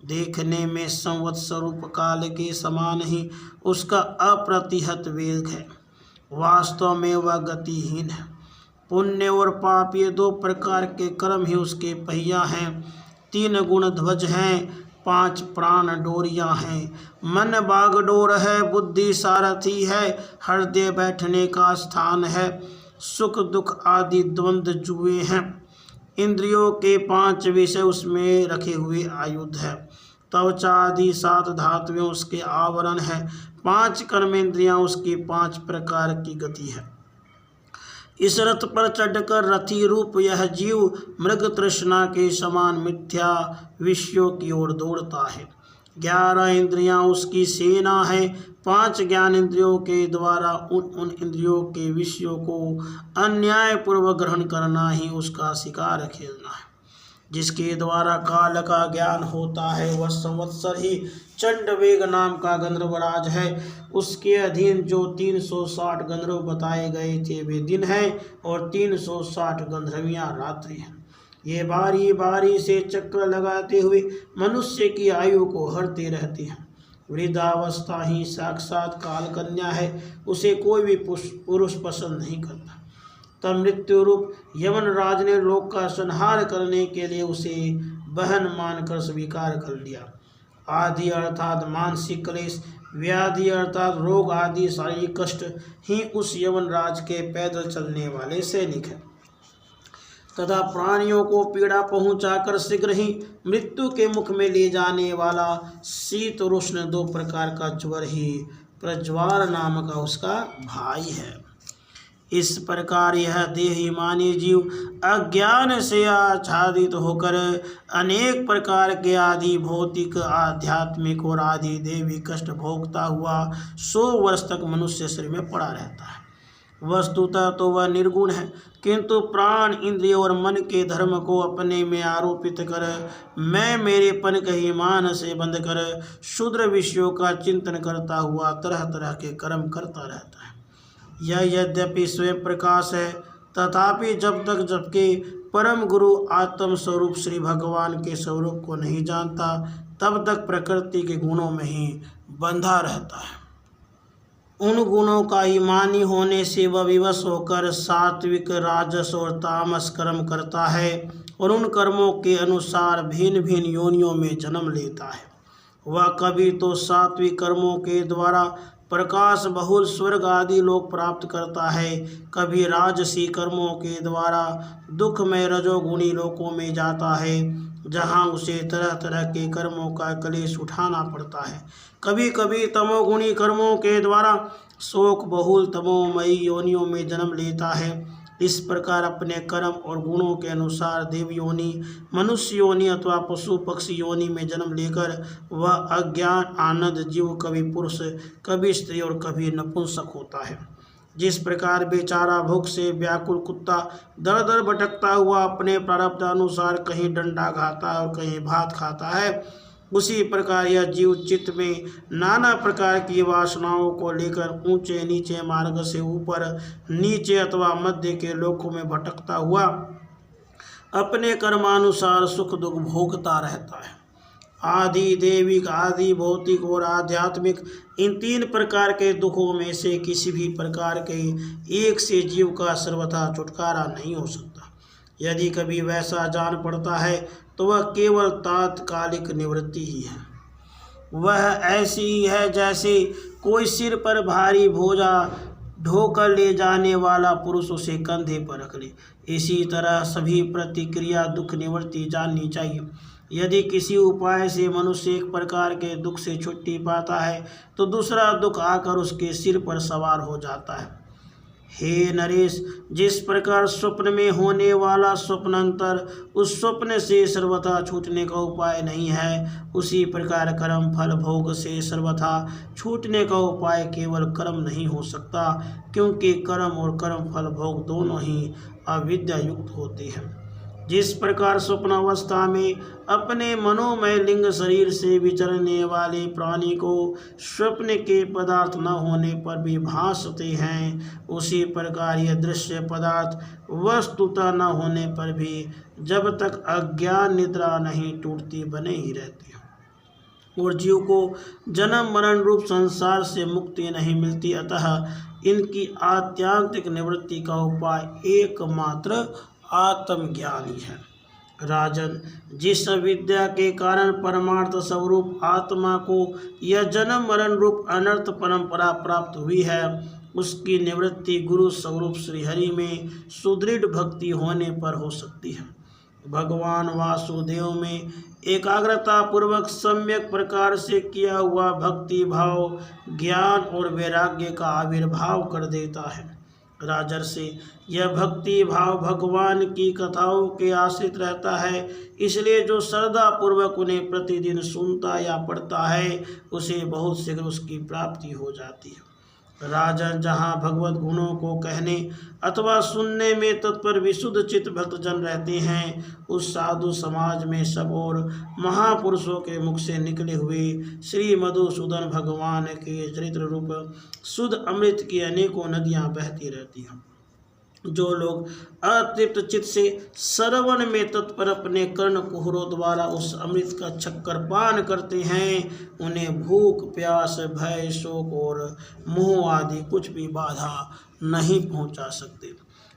देखने में संवत्सर रूप काल के समान ही उसका अप्रतिहत वेग है, वास्तव में वह गतिहीन है। पुण्य और पाप ये 2 प्रकार के कर्म ही उसके पहिया हैं। 3 गुण ध्वज हैं, 5 प्राण डोरियां हैं। मन बागडोर है, बुद्धि सारथी है, हृदय बैठने का स्थान है, सुख दुख आदि द्वंद्व जुए हैं। इंद्रियों के 5 विषय उसमें रखे हुए आयुध है। त्वचा आदि 7 धातुएं उसके आवरण है। 5 कर्मेंद्रियां उसकी 5 प्रकार की गति है। इस रथ पर चढ़कर रथी रूप यह जीव मृग तृष्णा के समान मिथ्या विषयों की ओर दौड़ता है। 11 इंद्रियां उसकी सेना है। 5 ज्ञान इंद्रियों के द्वारा उन इंद्रियों के विषयों को अन्यायपूर्वक ग्रहण करना ही उसका शिकार खेलना है। जिसके द्वारा काल का ज्ञान होता है वह संवत्सर ही चंडवेग नाम का गंधर्वराज है। उसके अधीन जो 360 गंधर्व बताए गए थे वे दिन हैं और 360 गंधर्वियाँ रात्रि हैं। ये बारी बारी से चक्कर लगाते हुए मनुष्य की आयु को हरते रहते हैं। वृद्धावस्था ही साक्षात काल कन्या है, उसे कोई भी पुरुष पसंद नहीं करता। तब मृत्यु रूप यमन राज ने लोक का संहार करने के लिए उसे बहन मानकर स्वीकार कर लिया। आदि अर्थात मानसिक क्लेश, व्याधि अर्थात रोग आदि शारीरिक कष्ट ही उस यमन राज के पैदल चलने वाले सैनिक हैं तथा प्राणियों को पीड़ा पहुंचाकर शीघ्र ही मृत्यु के मुख में ले जाने वाला शीत और उष्ण 2 प्रकार का ज्वर ही प्रज्वार नाम का उसका भाई है। इस प्रकार यह देहिमानी जीव अज्ञान से आच्छादित होकर अनेक प्रकार के आदि भौतिक, आध्यात्मिक और आदि देवी कष्ट भोगता हुआ 100 वर्ष तक मनुष्य शरीर में पड़ा रहता है। वस्तुतः तो वह निर्गुण है, किंतु प्राण, इंद्रिय और मन के धर्म को अपने में आरोपित कर मैं मेरेपन कही मान से बंध कर शूद्र विषयों का चिंतन करता हुआ तरह तरह के कर्म करता रहता है। यह यद्यपि स्वयं प्रकाश है, तथापि जब तक जबकि परम गुरु आत्म स्वरूप श्री भगवान के स्वरूप को नहीं जानता तब तक प्रकृति के गुणों में ही बंधा रहता है। उन गुणों का ही मानी होने से वह विवश होकर सात्विक, राजस और तामस कर्म करता है और उन कर्मों के अनुसार भिन्न भिन्न योनियों में जन्म लेता है। वह कभी तो सात्विक कर्मों के द्वारा प्रकाश बहुल स्वर्ग आदि लोक प्राप्त करता है, कभी राजसी कर्मों के द्वारा दुखमय रजोगुणी लोकों में जाता है जहाँ उसे तरह तरह के कर्मों का क्लेश उठाना पड़ता है। कभी कभी तमोगुणी कर्मों के द्वारा शोक बहुल तमोमयी योनियों में जन्म लेता है। इस प्रकार अपने कर्म और गुणों के अनुसार देव योनि, मनुष्य योनि अथवा पशु पक्षी योनि में जन्म लेकर वह अज्ञान आनंद जीव कभी पुरुष, कभी स्त्री और कभी नपुंसक होता है। जिस प्रकार बेचारा भूख से व्याकुल कुत्ता दर दर भटकता हुआ अपने प्रारब्ध अनुसार कहीं डंडा खाता है और कहीं भात खाता है, उसी प्रकार यह जीव चित्त में नाना प्रकार की वासनाओं को लेकर ऊंचे नीचे मार्ग से ऊपर नीचे अथवा मध्य के लोकों में भटकता हुआ अपने कर्मानुसार सुख दुख भोगता रहता है। आदि देविक, आदि भौतिक और आध्यात्मिक इन 3 प्रकार के दुखों में से किसी भी प्रकार के एक से जीव का सर्वथा छुटकारा नहीं हो सकता। यदि कभी वैसा जान पड़ता है तो वह केवल तात्कालिक निवृत्ति ही है। वह ऐसी ही है जैसे कोई सिर पर भारी ढोकर ले जाने वाला पुरुष उसे कंधे पर रख ले। इसी तरह सभी प्रतिक्रिया दुख निवृत्ति जाननी चाहिए। यदि किसी उपाय से मनुष्य एक प्रकार के दुख से छुट्टी पाता है तो दूसरा दुख आकर उसके सिर पर सवार हो जाता है। हे नरेश, जिस प्रकार स्वप्न में होने वाला स्वप्नांतर उस स्वप्न से सर्वथा छूटने का उपाय नहीं है, उसी प्रकार कर्म फल भोग से सर्वथा छूटने का उपाय केवल कर्म नहीं हो सकता, क्योंकि कर्म और कर्म फल भोग दोनों ही अविद्या युक्त होते हैं। जिस प्रकार स्वप्नावस्था में अपने मनोमय लिंग शरीर से विचरने वाले प्राणी को स्वप्न के पदार्थ न होने पर भी भासते हैं, उसी प्रकार यह दृश्य पदार्थ वस्तुतः न होने पर भी जब तक अज्ञान निद्रा नहीं टूटती बने ही रहते हैं और जीव को जन्म मरण रूप संसार से मुक्ति नहीं मिलती। अतः इनकी आत्यांतिक निवृत्ति का उपाय एकमात्र आत्मज्ञान ही है। राजन, जिस अविद्या के कारण परमार्थ स्वरूप आत्मा को यह जन्म मरण रूप अनर्थ परंपरा प्राप्त हुई है, उसकी निवृत्ति गुरु स्वरूप श्रीहरि में सुदृढ़ भक्ति होने पर हो सकती है। भगवान वासुदेव में एकाग्रता पूर्वक सम्यक प्रकार से किया हुआ भक्ति भाव ज्ञान और वैराग्य का आविर्भाव कर देता है। राजर्षि, यह भक्ति भाव भगवान की कथाओं के आश्रित रहता है, इसलिए जो श्रद्धा पूर्वक उन्हें प्रतिदिन सुनता या पढ़ता है उसे बहुत शीघ्र उसकी प्राप्ति हो जाती है। राजन, जहाँ भगवत गुणों को कहने अथवा सुनने में तत्पर विशुद्ध चित्त भक्तजन रहते हैं, उस साधु समाज में सब और महापुरुषों के मुख से निकले हुए श्री मधुसूदन भगवान के चरित्र रूप शुद्ध अमृत की अनेकों नदियाँ बहती रहती हैं। जो लोग अतृप्त चित्त से श्रवण में तत्पर अपने कर्ण कुहरों द्वारा उस अमृत का चक्कर पान करते हैं, उन्हें भूख प्यास भय शोक और मोह आदि कुछ भी बाधा नहीं पहुंचा सकते।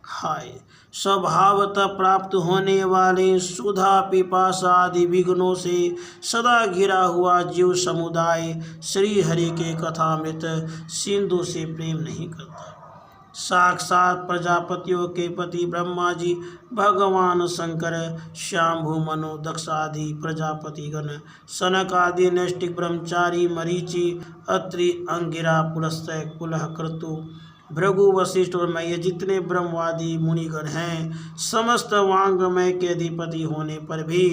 हाय, स्वभावतः प्राप्त होने वाले सुधा पिपासा आदि विघ्नों से सदा घिरा हुआ जीव समुदाय श्री हरि के कथामृत सिंधु से प्रेम नहीं करता। साक्षात प्रजापतियों के पति ब्रह्मा जी, भगवान शंकर, शाम्भु मनु दक्ष आदि प्रजापतिगण, सनक आदि नैष्टिक ब्रह्मचारी, मरीचि, अत्रि, अंगिरा, पुलस्त्य, कुलह, क्रतु, भृगु, वशिष्ठ और मैं, ये जितने ब्रह्मवादी मुनिगण हैं, समस्त वांगमय के अधिपति होने पर भी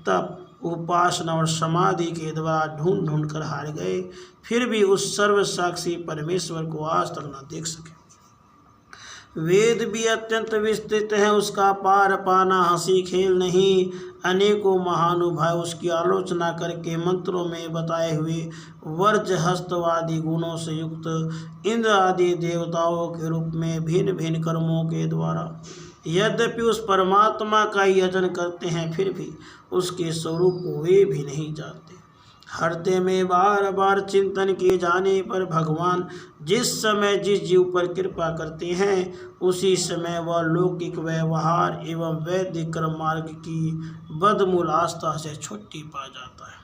तप उपासना और समाधि के द्वारा ढूंढ ढूंढ कर हार गए, फिर भी उस सर्वसाक्षी परमेश्वर को आज तक न देख सके। वेद भी अत्यंत विस्तृत है, उसका पार पाना हंसी खेल नहीं। अनेकों महानुभाव उसकी आलोचना करके मंत्रों में बताए हुए वर्ज हस्तवादी गुणों से युक्त इंद्र आदि देवताओं के रूप में भिन्न भिन्न कर्मों के द्वारा यद्यपि उस परमात्मा का यजन करते हैं, फिर भी उसके स्वरूप को वे भी नहीं जानते। हृदय में बार बार चिंतन किए जाने पर भगवान जिस समय जिस जीव पर कृपा करते हैं, उसी समय वह लौकिक व्यवहार एवं वैदिक कर्म मार्ग की बदमूल आस्था से छुट्टी पा जाता है।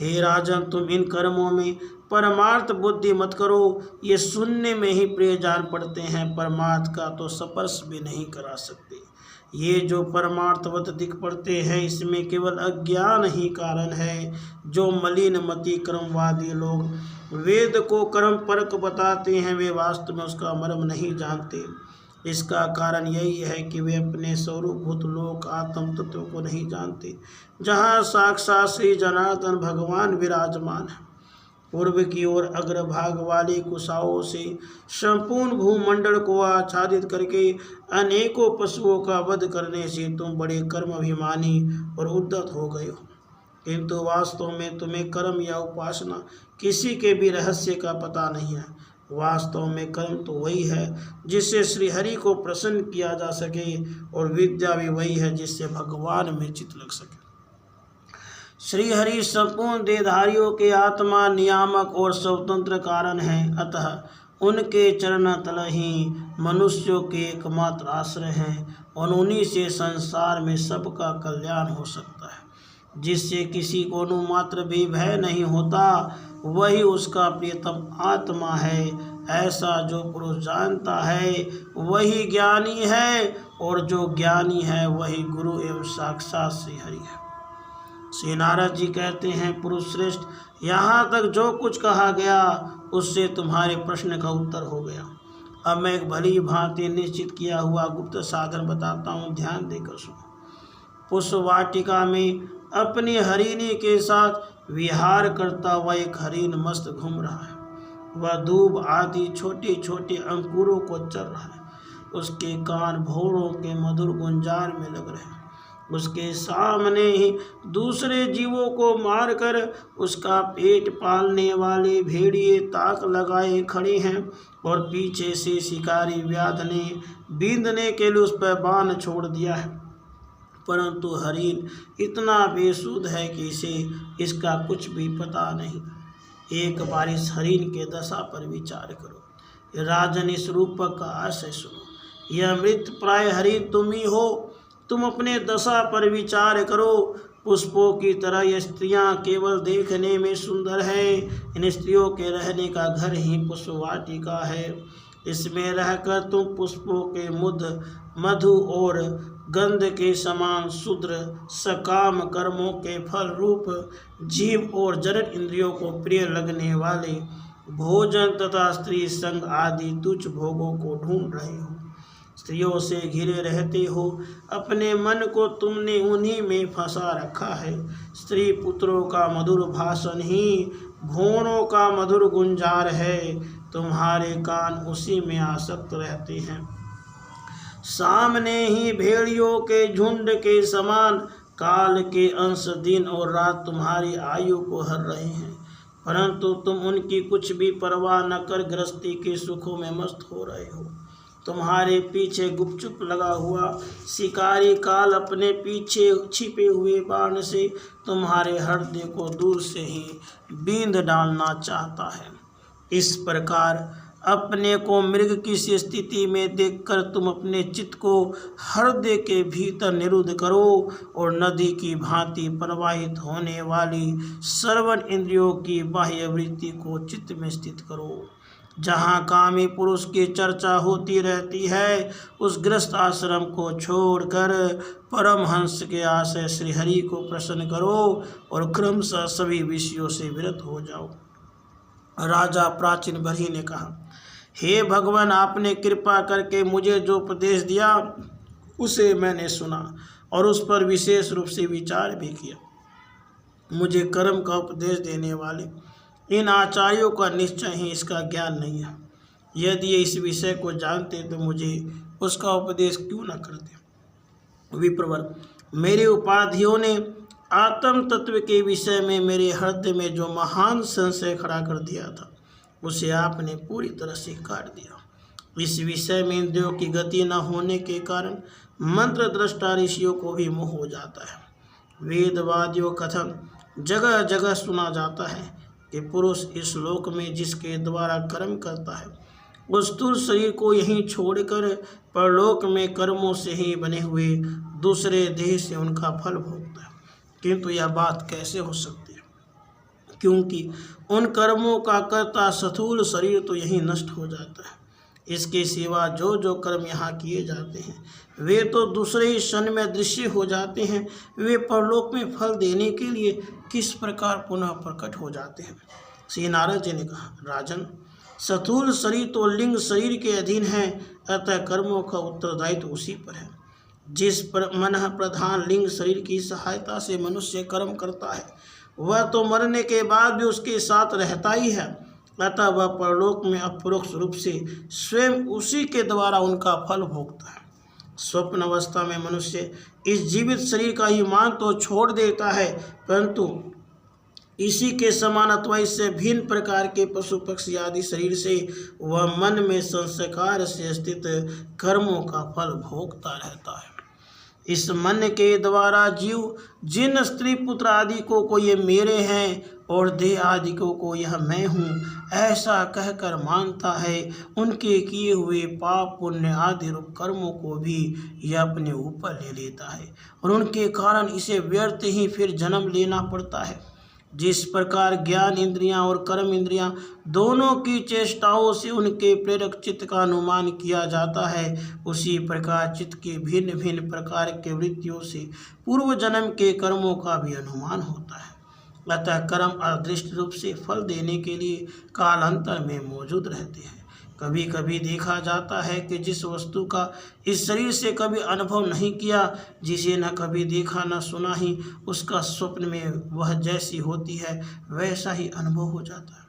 हे राजन, तुम इन कर्मों में परमार्थ बुद्धि मत करो, ये सुनने में ही प्रिय जान पड़ते हैं, परमार्थ का तो स्पर्श भी नहीं करा सकते। ये जो परमार्थवत दिख पड़ते हैं, इसमें केवल अज्ञान ही कारण है। जो मलिन मति कर्मवादी लोग वेद को कर्म परक बताते हैं, वे वास्तव में उसका मर्म नहीं जानते। इसका कारण यही है कि वे अपने स्वरूपभूत लोक आत्म तत्व को नहीं जानते, जहाँ साक्षात श्री जनार्दन भगवान विराजमान है। पूर्व की ओर अग्रभाग वाली कुशाओं से संपूर्ण भूमंडल को आच्छादित करके अनेकों पशुओं का वध करने से तुम बड़े कर्माभिमानी और उद्धत हो गए हो, किंतु वास्तव में तुम्हें कर्म या उपासना किसी के भी रहस्य का पता नहीं है। वास्तव में कर्म तो वही है जिससे श्रीहरि को प्रसन्न किया जा सके, और विद्या भी वही है जिससे भगवान में चित्त लग सके। श्रीहरि संपूर्ण देहधारियों के आत्मा नियामक और स्वतंत्र कारण हैं, अतः उनके चरण तल ही मनुष्यों के एकमात्र आश्रय हैं, और उन्हीं से संसार में सबका कल्याण हो सकता है। जिससे किसी को अनुमात्र भी भय नहीं होता, वही उसका प्रियतम आत्मा है। ऐसा जो पुरुष जानता है वही ज्ञानी है, और जो ज्ञानी है वही गुरु एवं साक्षात श्री हरि है। श्री नारद जी कहते हैं, पुरुष श्रेष्ठ, यहाँ तक जो कुछ कहा गया उससे तुम्हारे प्रश्न का उत्तर हो गया। अब मैं एक भली भांति निश्चित किया हुआ गुप्त साधन बताता हूँ, ध्यान देकर सुनो। पुष्प वाटिका में अपनी हरिणी के साथ विहार करता हुआ एक हरिण मस्त घूम रहा है। वह दूब आदि छोटे छोटे अंकुरों को चर रहा है। उसके कान भौरों के मधुर गुंजार में लग रहे हैं। उसके सामने ही दूसरे जीवों को मारकर उसका पेट पालने वाले भेड़िए ताक लगाए खड़े हैं, और पीछे से शिकारी व्याध ने बींधने के लिए उस पर बाण छोड़ दिया है। परंतु हरिण इतना बेसुध है कि इसे इसका कुछ भी पता नहीं। एक बार इस हरिण के दशा पर विचार करो। राजन, इस रूपक का आशय सुनो। यह मृत प्राय हरिण तुम ही हो। तुम अपने दशा पर विचार करो। पुष्पों की तरह ये स्त्रियां केवल देखने में सुंदर है। इन स्त्रियों के रहने का घर ही पुष्प वाटिका है। इसमें रहकर तुम पुष्पों के मधु और गंध के समान शुद्र सकाम कर्मों के फल रूप जीव और जड़न इंद्रियों को प्रिय लगने वाले भोजन तथा स्त्री संग आदि तुच्छ भोगों को ढूंढ रहे हो। स्त्रियों से घिरे रहते हो। अपने मन को तुमने उन्हीं में फंसा रखा है। स्त्री पुत्रों का मधुर भाषण ही भौरों का मधुर गुंजार है। तुम्हारे कान उसी में आसक्त रहते हैं। सामने ही भेड़ियों के झुंड के समान काल के अंश दिन और रात तुम्हारी आयु को हर रहे हैं, परंतु तुम उनकी कुछ भी परवाह न कर गृहस्थी के सुखों में मस्त हो रहे हो। तुम्हारे पीछे गुपचुप लगा हुआ शिकारी काल अपने पीछे छिपे हुए बाण से तुम्हारे हृदय को दूर से ही बींध डालना चाहता है। इस प्रकार अपने को मृग की सी स्थिति में देखकर तुम अपने चित्त को हृदय के भीतर निरुद्ध करो और नदी की भांति प्रवाहित होने वाली श्रवण इंद्रियों की बाह्य वृत्ति को चित्त में स्थित करो। जहाँ कामी पुरुष की चर्चा होती रहती है, उस गृहस्थ आश्रम को छोड़कर परमहंस के आशय श्री हरि को प्रसन्न करो और क्रमशः सभी विषयों से विरत हो जाओ। राजा प्राचीन बरही ने कहा, हे भगवान, आपने कृपा करके मुझे जो उपदेश दिया उसे मैंने सुना और उस पर विशेष रूप से विचार भी किया। मुझे कर्म का उपदेश देने वाले इन आचार्यों का निश्चय ही इसका ज्ञान नहीं है। यदि ये इस विषय को जानते तो मुझे उसका उपदेश क्यों न करते। विप्रवर, मेरे उपाधियों ने आत्म तत्व के विषय में मेरे हृदय में जो महान संशय खड़ा कर दिया था उसे आपने पूरी तरह से काट दिया। इस विषय में इंद्रियों की गति न होने के कारण मंत्र दृष्टा ऋषियों को भी मोह हो जाता है। वेदवादियों कथन जगह जगह सुना जाता है कि पुरुष इस लोक में जिसके द्वारा कर्म करता है उस स्थूल शरीर को यहीं छोड़कर परलोक में कर्मों से ही बने हुए दूसरे देह से उनका फल भोगता है। किंतु यह बात कैसे हो सकती है, क्योंकि उन कर्मों का कर्ता स्थूल शरीर तो यहीं नष्ट हो जाता है। इसके सिवा जो जो कर्म यहाँ किए जाते हैं वे तो दूसरे ही क्षण में दृश्य हो जाते हैं। वे परलोक में फल देने के लिए किस प्रकार पुनः प्रकट हो जाते हैं। श्री नारद जी ने कहा, राजन, स्थूल शरीर तो लिंग शरीर के अधीन है, अतः कर्मों का उत्तरदायित्व उसी पर है। जिस पर मन प्रधान लिंग शरीर की सहायता से मनुष्य कर्म करता है वह तो मरने के बाद भी उसके साथ रहता ही है, अतः वह परलोक में अपरोक्ष रूप से स्वयं उसी के द्वारा उनका फल भोगता है। स्वप्न अवस्था में मनुष्य इस जीवित शरीर का ही मान तो छोड़ देता है, परंतु इसी के समान अथवा इससे भिन्न प्रकार के पशु पक्षी आदि शरीर से वह मन में संस्कार से स्थित कर्मों का फल भोगता रहता है। इस मन के द्वारा जीव जिन स्त्री पुत्र आदि को ये मेरे हैं और देह आदि को यह मैं हूँ ऐसा कहकर मानता है, उनके किए हुए पाप पुण्य आदि रूप कर्मों को भी यह अपने ऊपर ले लेता है और उनके कारण इसे व्यर्थ ही फिर जन्म लेना पड़ता है। जिस प्रकार ज्ञान इंद्रियां और कर्म इंद्रियां दोनों की चेष्टाओं से उनके प्रेरक चित्त का अनुमान किया जाता है, उसी प्रकार चित्त के भिन्न भिन्न प्रकार के वृत्तियों से पूर्व जन्म के कर्मों का भी अनुमान होता है। अतः कर्म अदृष्ट रूप से फल देने के लिए कालांतर में मौजूद रहते हैं। कभी कभी देखा जाता है कि जिस वस्तु का इस शरीर से कभी अनुभव नहीं किया, जिसे न कभी देखा न सुना ही, उसका स्वप्न में वह जैसी होती है वैसा ही अनुभव हो जाता है।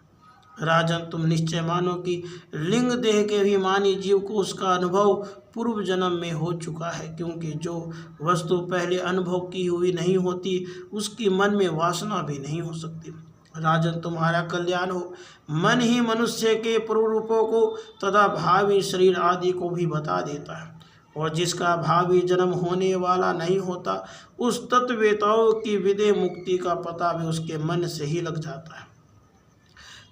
राजन, तुम निश्चय मानो कि लिंग देह के अभिमानी जीव को उसका अनुभव पूर्व जन्म में हो चुका है, क्योंकि जो वस्तु पहले अनुभव की हुई नहीं होती उसकी मन में वासना भी नहीं हो सकती। राजन, तुम्हारा कल्याण हो। मन ही मनुष्य के पूर्व रूपों को तथा भावी शरीर आदि को भी बता देता है, और जिसका भावी जन्म होने वाला नहीं होता उस तत्ववेताओं की विदेह मुक्ति का पता भी उसके मन से ही लग जाता है।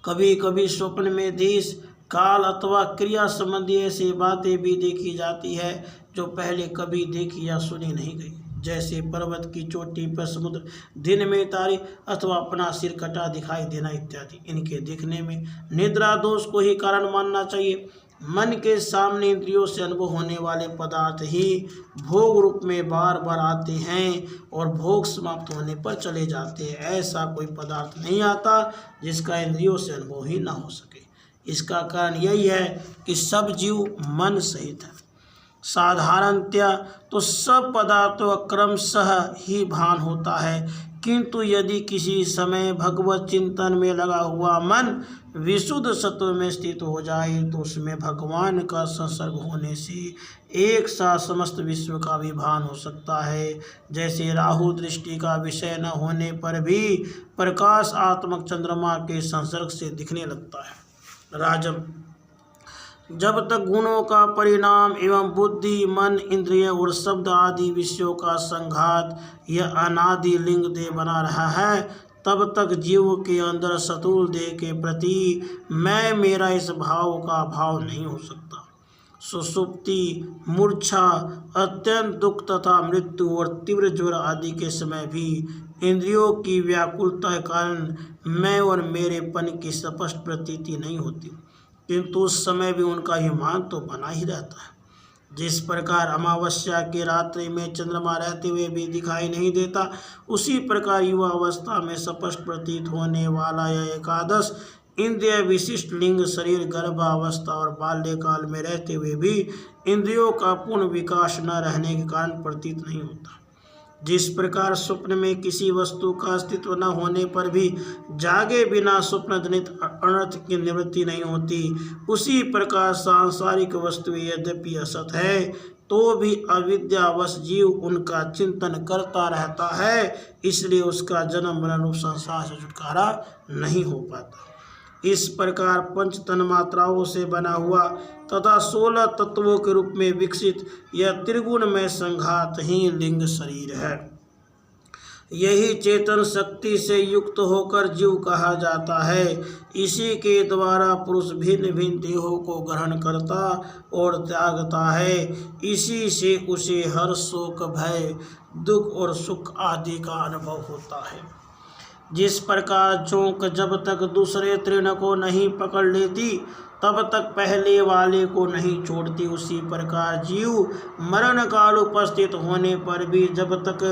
कभी कभी स्वप्न में देश काल अथवा क्रिया संबंधी ऐसी बातें भी देखी जाती है जो पहले कभी देखी या सुनी नहीं गई, जैसे पर्वत की चोटी पर समुद्र, दिन में तारे अथवा अपना सिर कटा दिखाई देना इत्यादि। इनके देखने में निद्रा दोष को ही कारण मानना चाहिए। मन के सामने इंद्रियों से अनुभव होने वाले पदार्थ ही भोग रूप में बार बार आते हैं और भोग समाप्त होने पर चले जाते हैं। ऐसा कोई पदार्थ नहीं आता जिसका इंद्रियों से अनुभव ही ना हो सके। इसका कारण यही है कि सब जीव मन सहित है। साधारणतया तो सब पदार्थों का क्रमशः ही भान होता है, किंतु यदि किसी समय भगवत चिंतन में लगा हुआ मन विशुद्ध सत्व में स्थित हो जाए तो उसमें भगवान का संसर्ग होने से एक साथ समस्त विश्व का भी भान हो सकता है। जैसे राहु दृष्टि का विषय न होने पर भी प्रकाश आत्मक चंद्रमा के संसर्ग से दिखने लगता है। राजन, जब तक गुणों का परिणाम एवं बुद्धि, मन, इंद्रिय और शब्द आदि विषयों का संघात यह अनादि लिंग देह बना रहा है, तब तक जीव के अंदर स्थूल देह के प्रति मैं मेरा इस भाव का भाव नहीं हो सकता। सुषुप्ति, मूर्छा, अत्यंत दुख तथा मृत्यु और तीव्र ज्वर आदि के समय भी इंद्रियों की व्याकुलता के कारण मैं और मेरेपन की स्पष्ट प्रतीति नहीं होती, किंतु उस समय भी उनका अभिमान तो बना ही रहता है। जिस प्रकार अमावस्या की रात्रि में चंद्रमा रहते हुए भी दिखाई नहीं देता, उसी प्रकार युवा अवस्था में स्पष्ट प्रतीत होने वाला यह एकादश इंद्रिय विशिष्ट लिंग शरीर गर्भावस्था और बाल्यकाल में रहते हुए भी इंद्रियों का पूर्ण विकास न रहने के कारण प्रतीत नहीं होता। जिस प्रकार स्वप्न में किसी वस्तु का अस्तित्व न होने पर भी जागे बिना स्वप्न जनित अनर्थ की निवृत्ति नहीं होती, उसी प्रकार सांसारिक वस्तु यद्यपि असत है तो भी अविद्यावश जीव उनका चिंतन करता रहता है, इसलिए उसका जन्म मरण रूप संसार से छुटकारा नहीं हो पाता। इस प्रकार पंच तन्मात्राओं से बना हुआ तथा 16 तत्वों के रूप में विकसित यह त्रिगुण में संघात ही लिंग शरीर है। यही चेतन शक्ति से युक्त होकर जीव कहा जाता है। इसी के द्वारा पुरुष भिन्न भिन्न देहों को ग्रहण करता और त्यागता है। इसी से उसे हर शोक, भय, दुख और सुख आदि का अनुभव होता है। जिस प्रकार चोंक जब तक दूसरे तृण को नहीं पकड़ लेती तब तक पहले वाले को नहीं छोड़ती, उसी प्रकार जीव मरण काल उपस्थित होने पर भी जब तक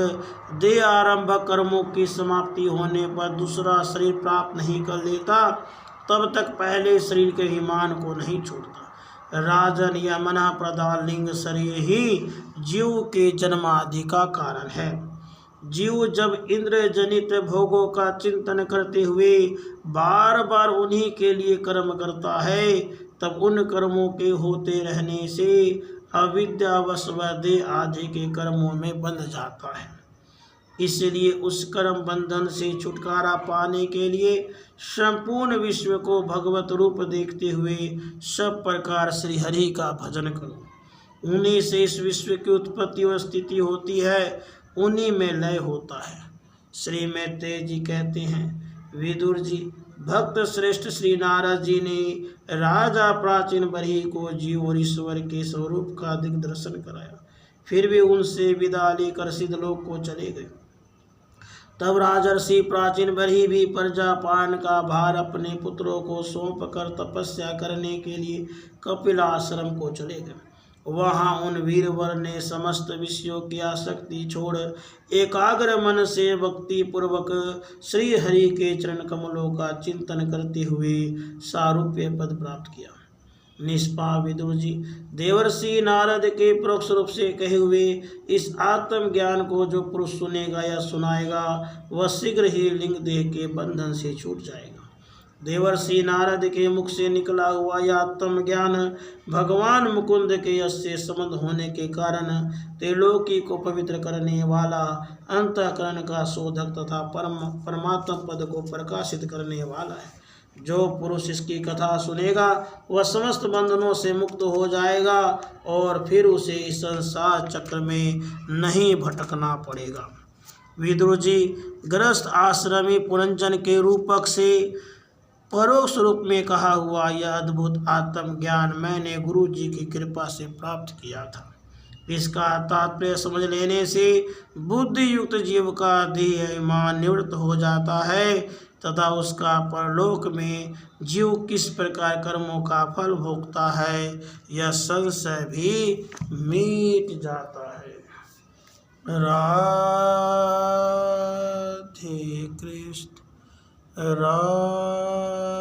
देह आरंभ कर्मों की समाप्ति होने पर दूसरा शरीर प्राप्त नहीं कर लेता तब तक पहले शरीर के अभिमान को नहीं छोड़ता। राजन, यह मना प्रधान लिंग शरीर ही जीव के जन्मादि का कारण है। जीव जब इंद्र जनित भोगों का चिंतन करते हुए बार बार उन्हीं के लिए कर्म करता है, तब उन कर्मों के होते रहने से अविद्यावश व देह आदि के कर्मों में बंध जाता है। इसलिए उस कर्म बंधन से छुटकारा पाने के लिए संपूर्ण विश्व को भगवत रूप देखते हुए सब प्रकार श्री हरि का भजन करो। उन्हीं से इस विश्व की उत्पत्ति और स्थिति होती है, उन्हीं में लय होता है। श्री मैत्रेय जी कहते हैं, विदुर जी, भक्त श्रेष्ठ श्री नारद जी ने राजा प्राचीन बरही को जीव और ईश्वर के स्वरूप का दिग्दर्शन कराया, फिर वे उनसे विदा लेकर सिद्धलोक को चले गए। तब राजर्षि प्राचीन बलि भी प्रजापालन का भार अपने पुत्रों को सौंप कर तपस्या करने के लिए कपिल आश्रम को चले गए। वहाँ उन वीरवर ने समस्त विषयों की आसक्ति छोड़ एकाग्र मन से भक्ति पूर्वक श्री हरि के चरण कमलों का चिंतन करते हुए सारूप्य पद प्राप्त किया। निष्पाप विदुर जी, देवर्षि नारद के परोक्ष रूप से कहे हुए इस आत्म ज्ञान को जो पुरुष सुनेगा या सुनाएगा वह शीघ्र ही लिंग देह के बंधन से छूट जाएगा। देवर्षि नारद के मुख से निकला हुआ यह आत्म ज्ञान भगवान मुकुंद के यश से संबंध होने के कारण त्रिलोकी को पवित्र करने वाला, अंतःकरण का शोधक तथा परमात्मा पद को प्रकाशित करने वाला है। जो पुरुष इसकी कथा सुनेगा वह समस्त बंधनों से मुक्त हो जाएगा और फिर उसे इस संसार चक्र में नहीं भटकना पड़ेगा। विदुर जी, गृहस्थ आश्रमी पुरंजन के रूपक से परोक्ष रूप में कहा हुआ यह अद्भुत आत्मज्ञान मैंने गुरु जी की कृपा से प्राप्त किया था। इसका तात्पर्य समझ लेने से बुद्धि युक्त जीव का देह अभिमान निवृत्त हो जाता है तथा उसका परलोक में जीव किस प्रकार कर्मों का फल भोगता है यह संशय भी मिट जाता है। राधे कृष्ण राधे।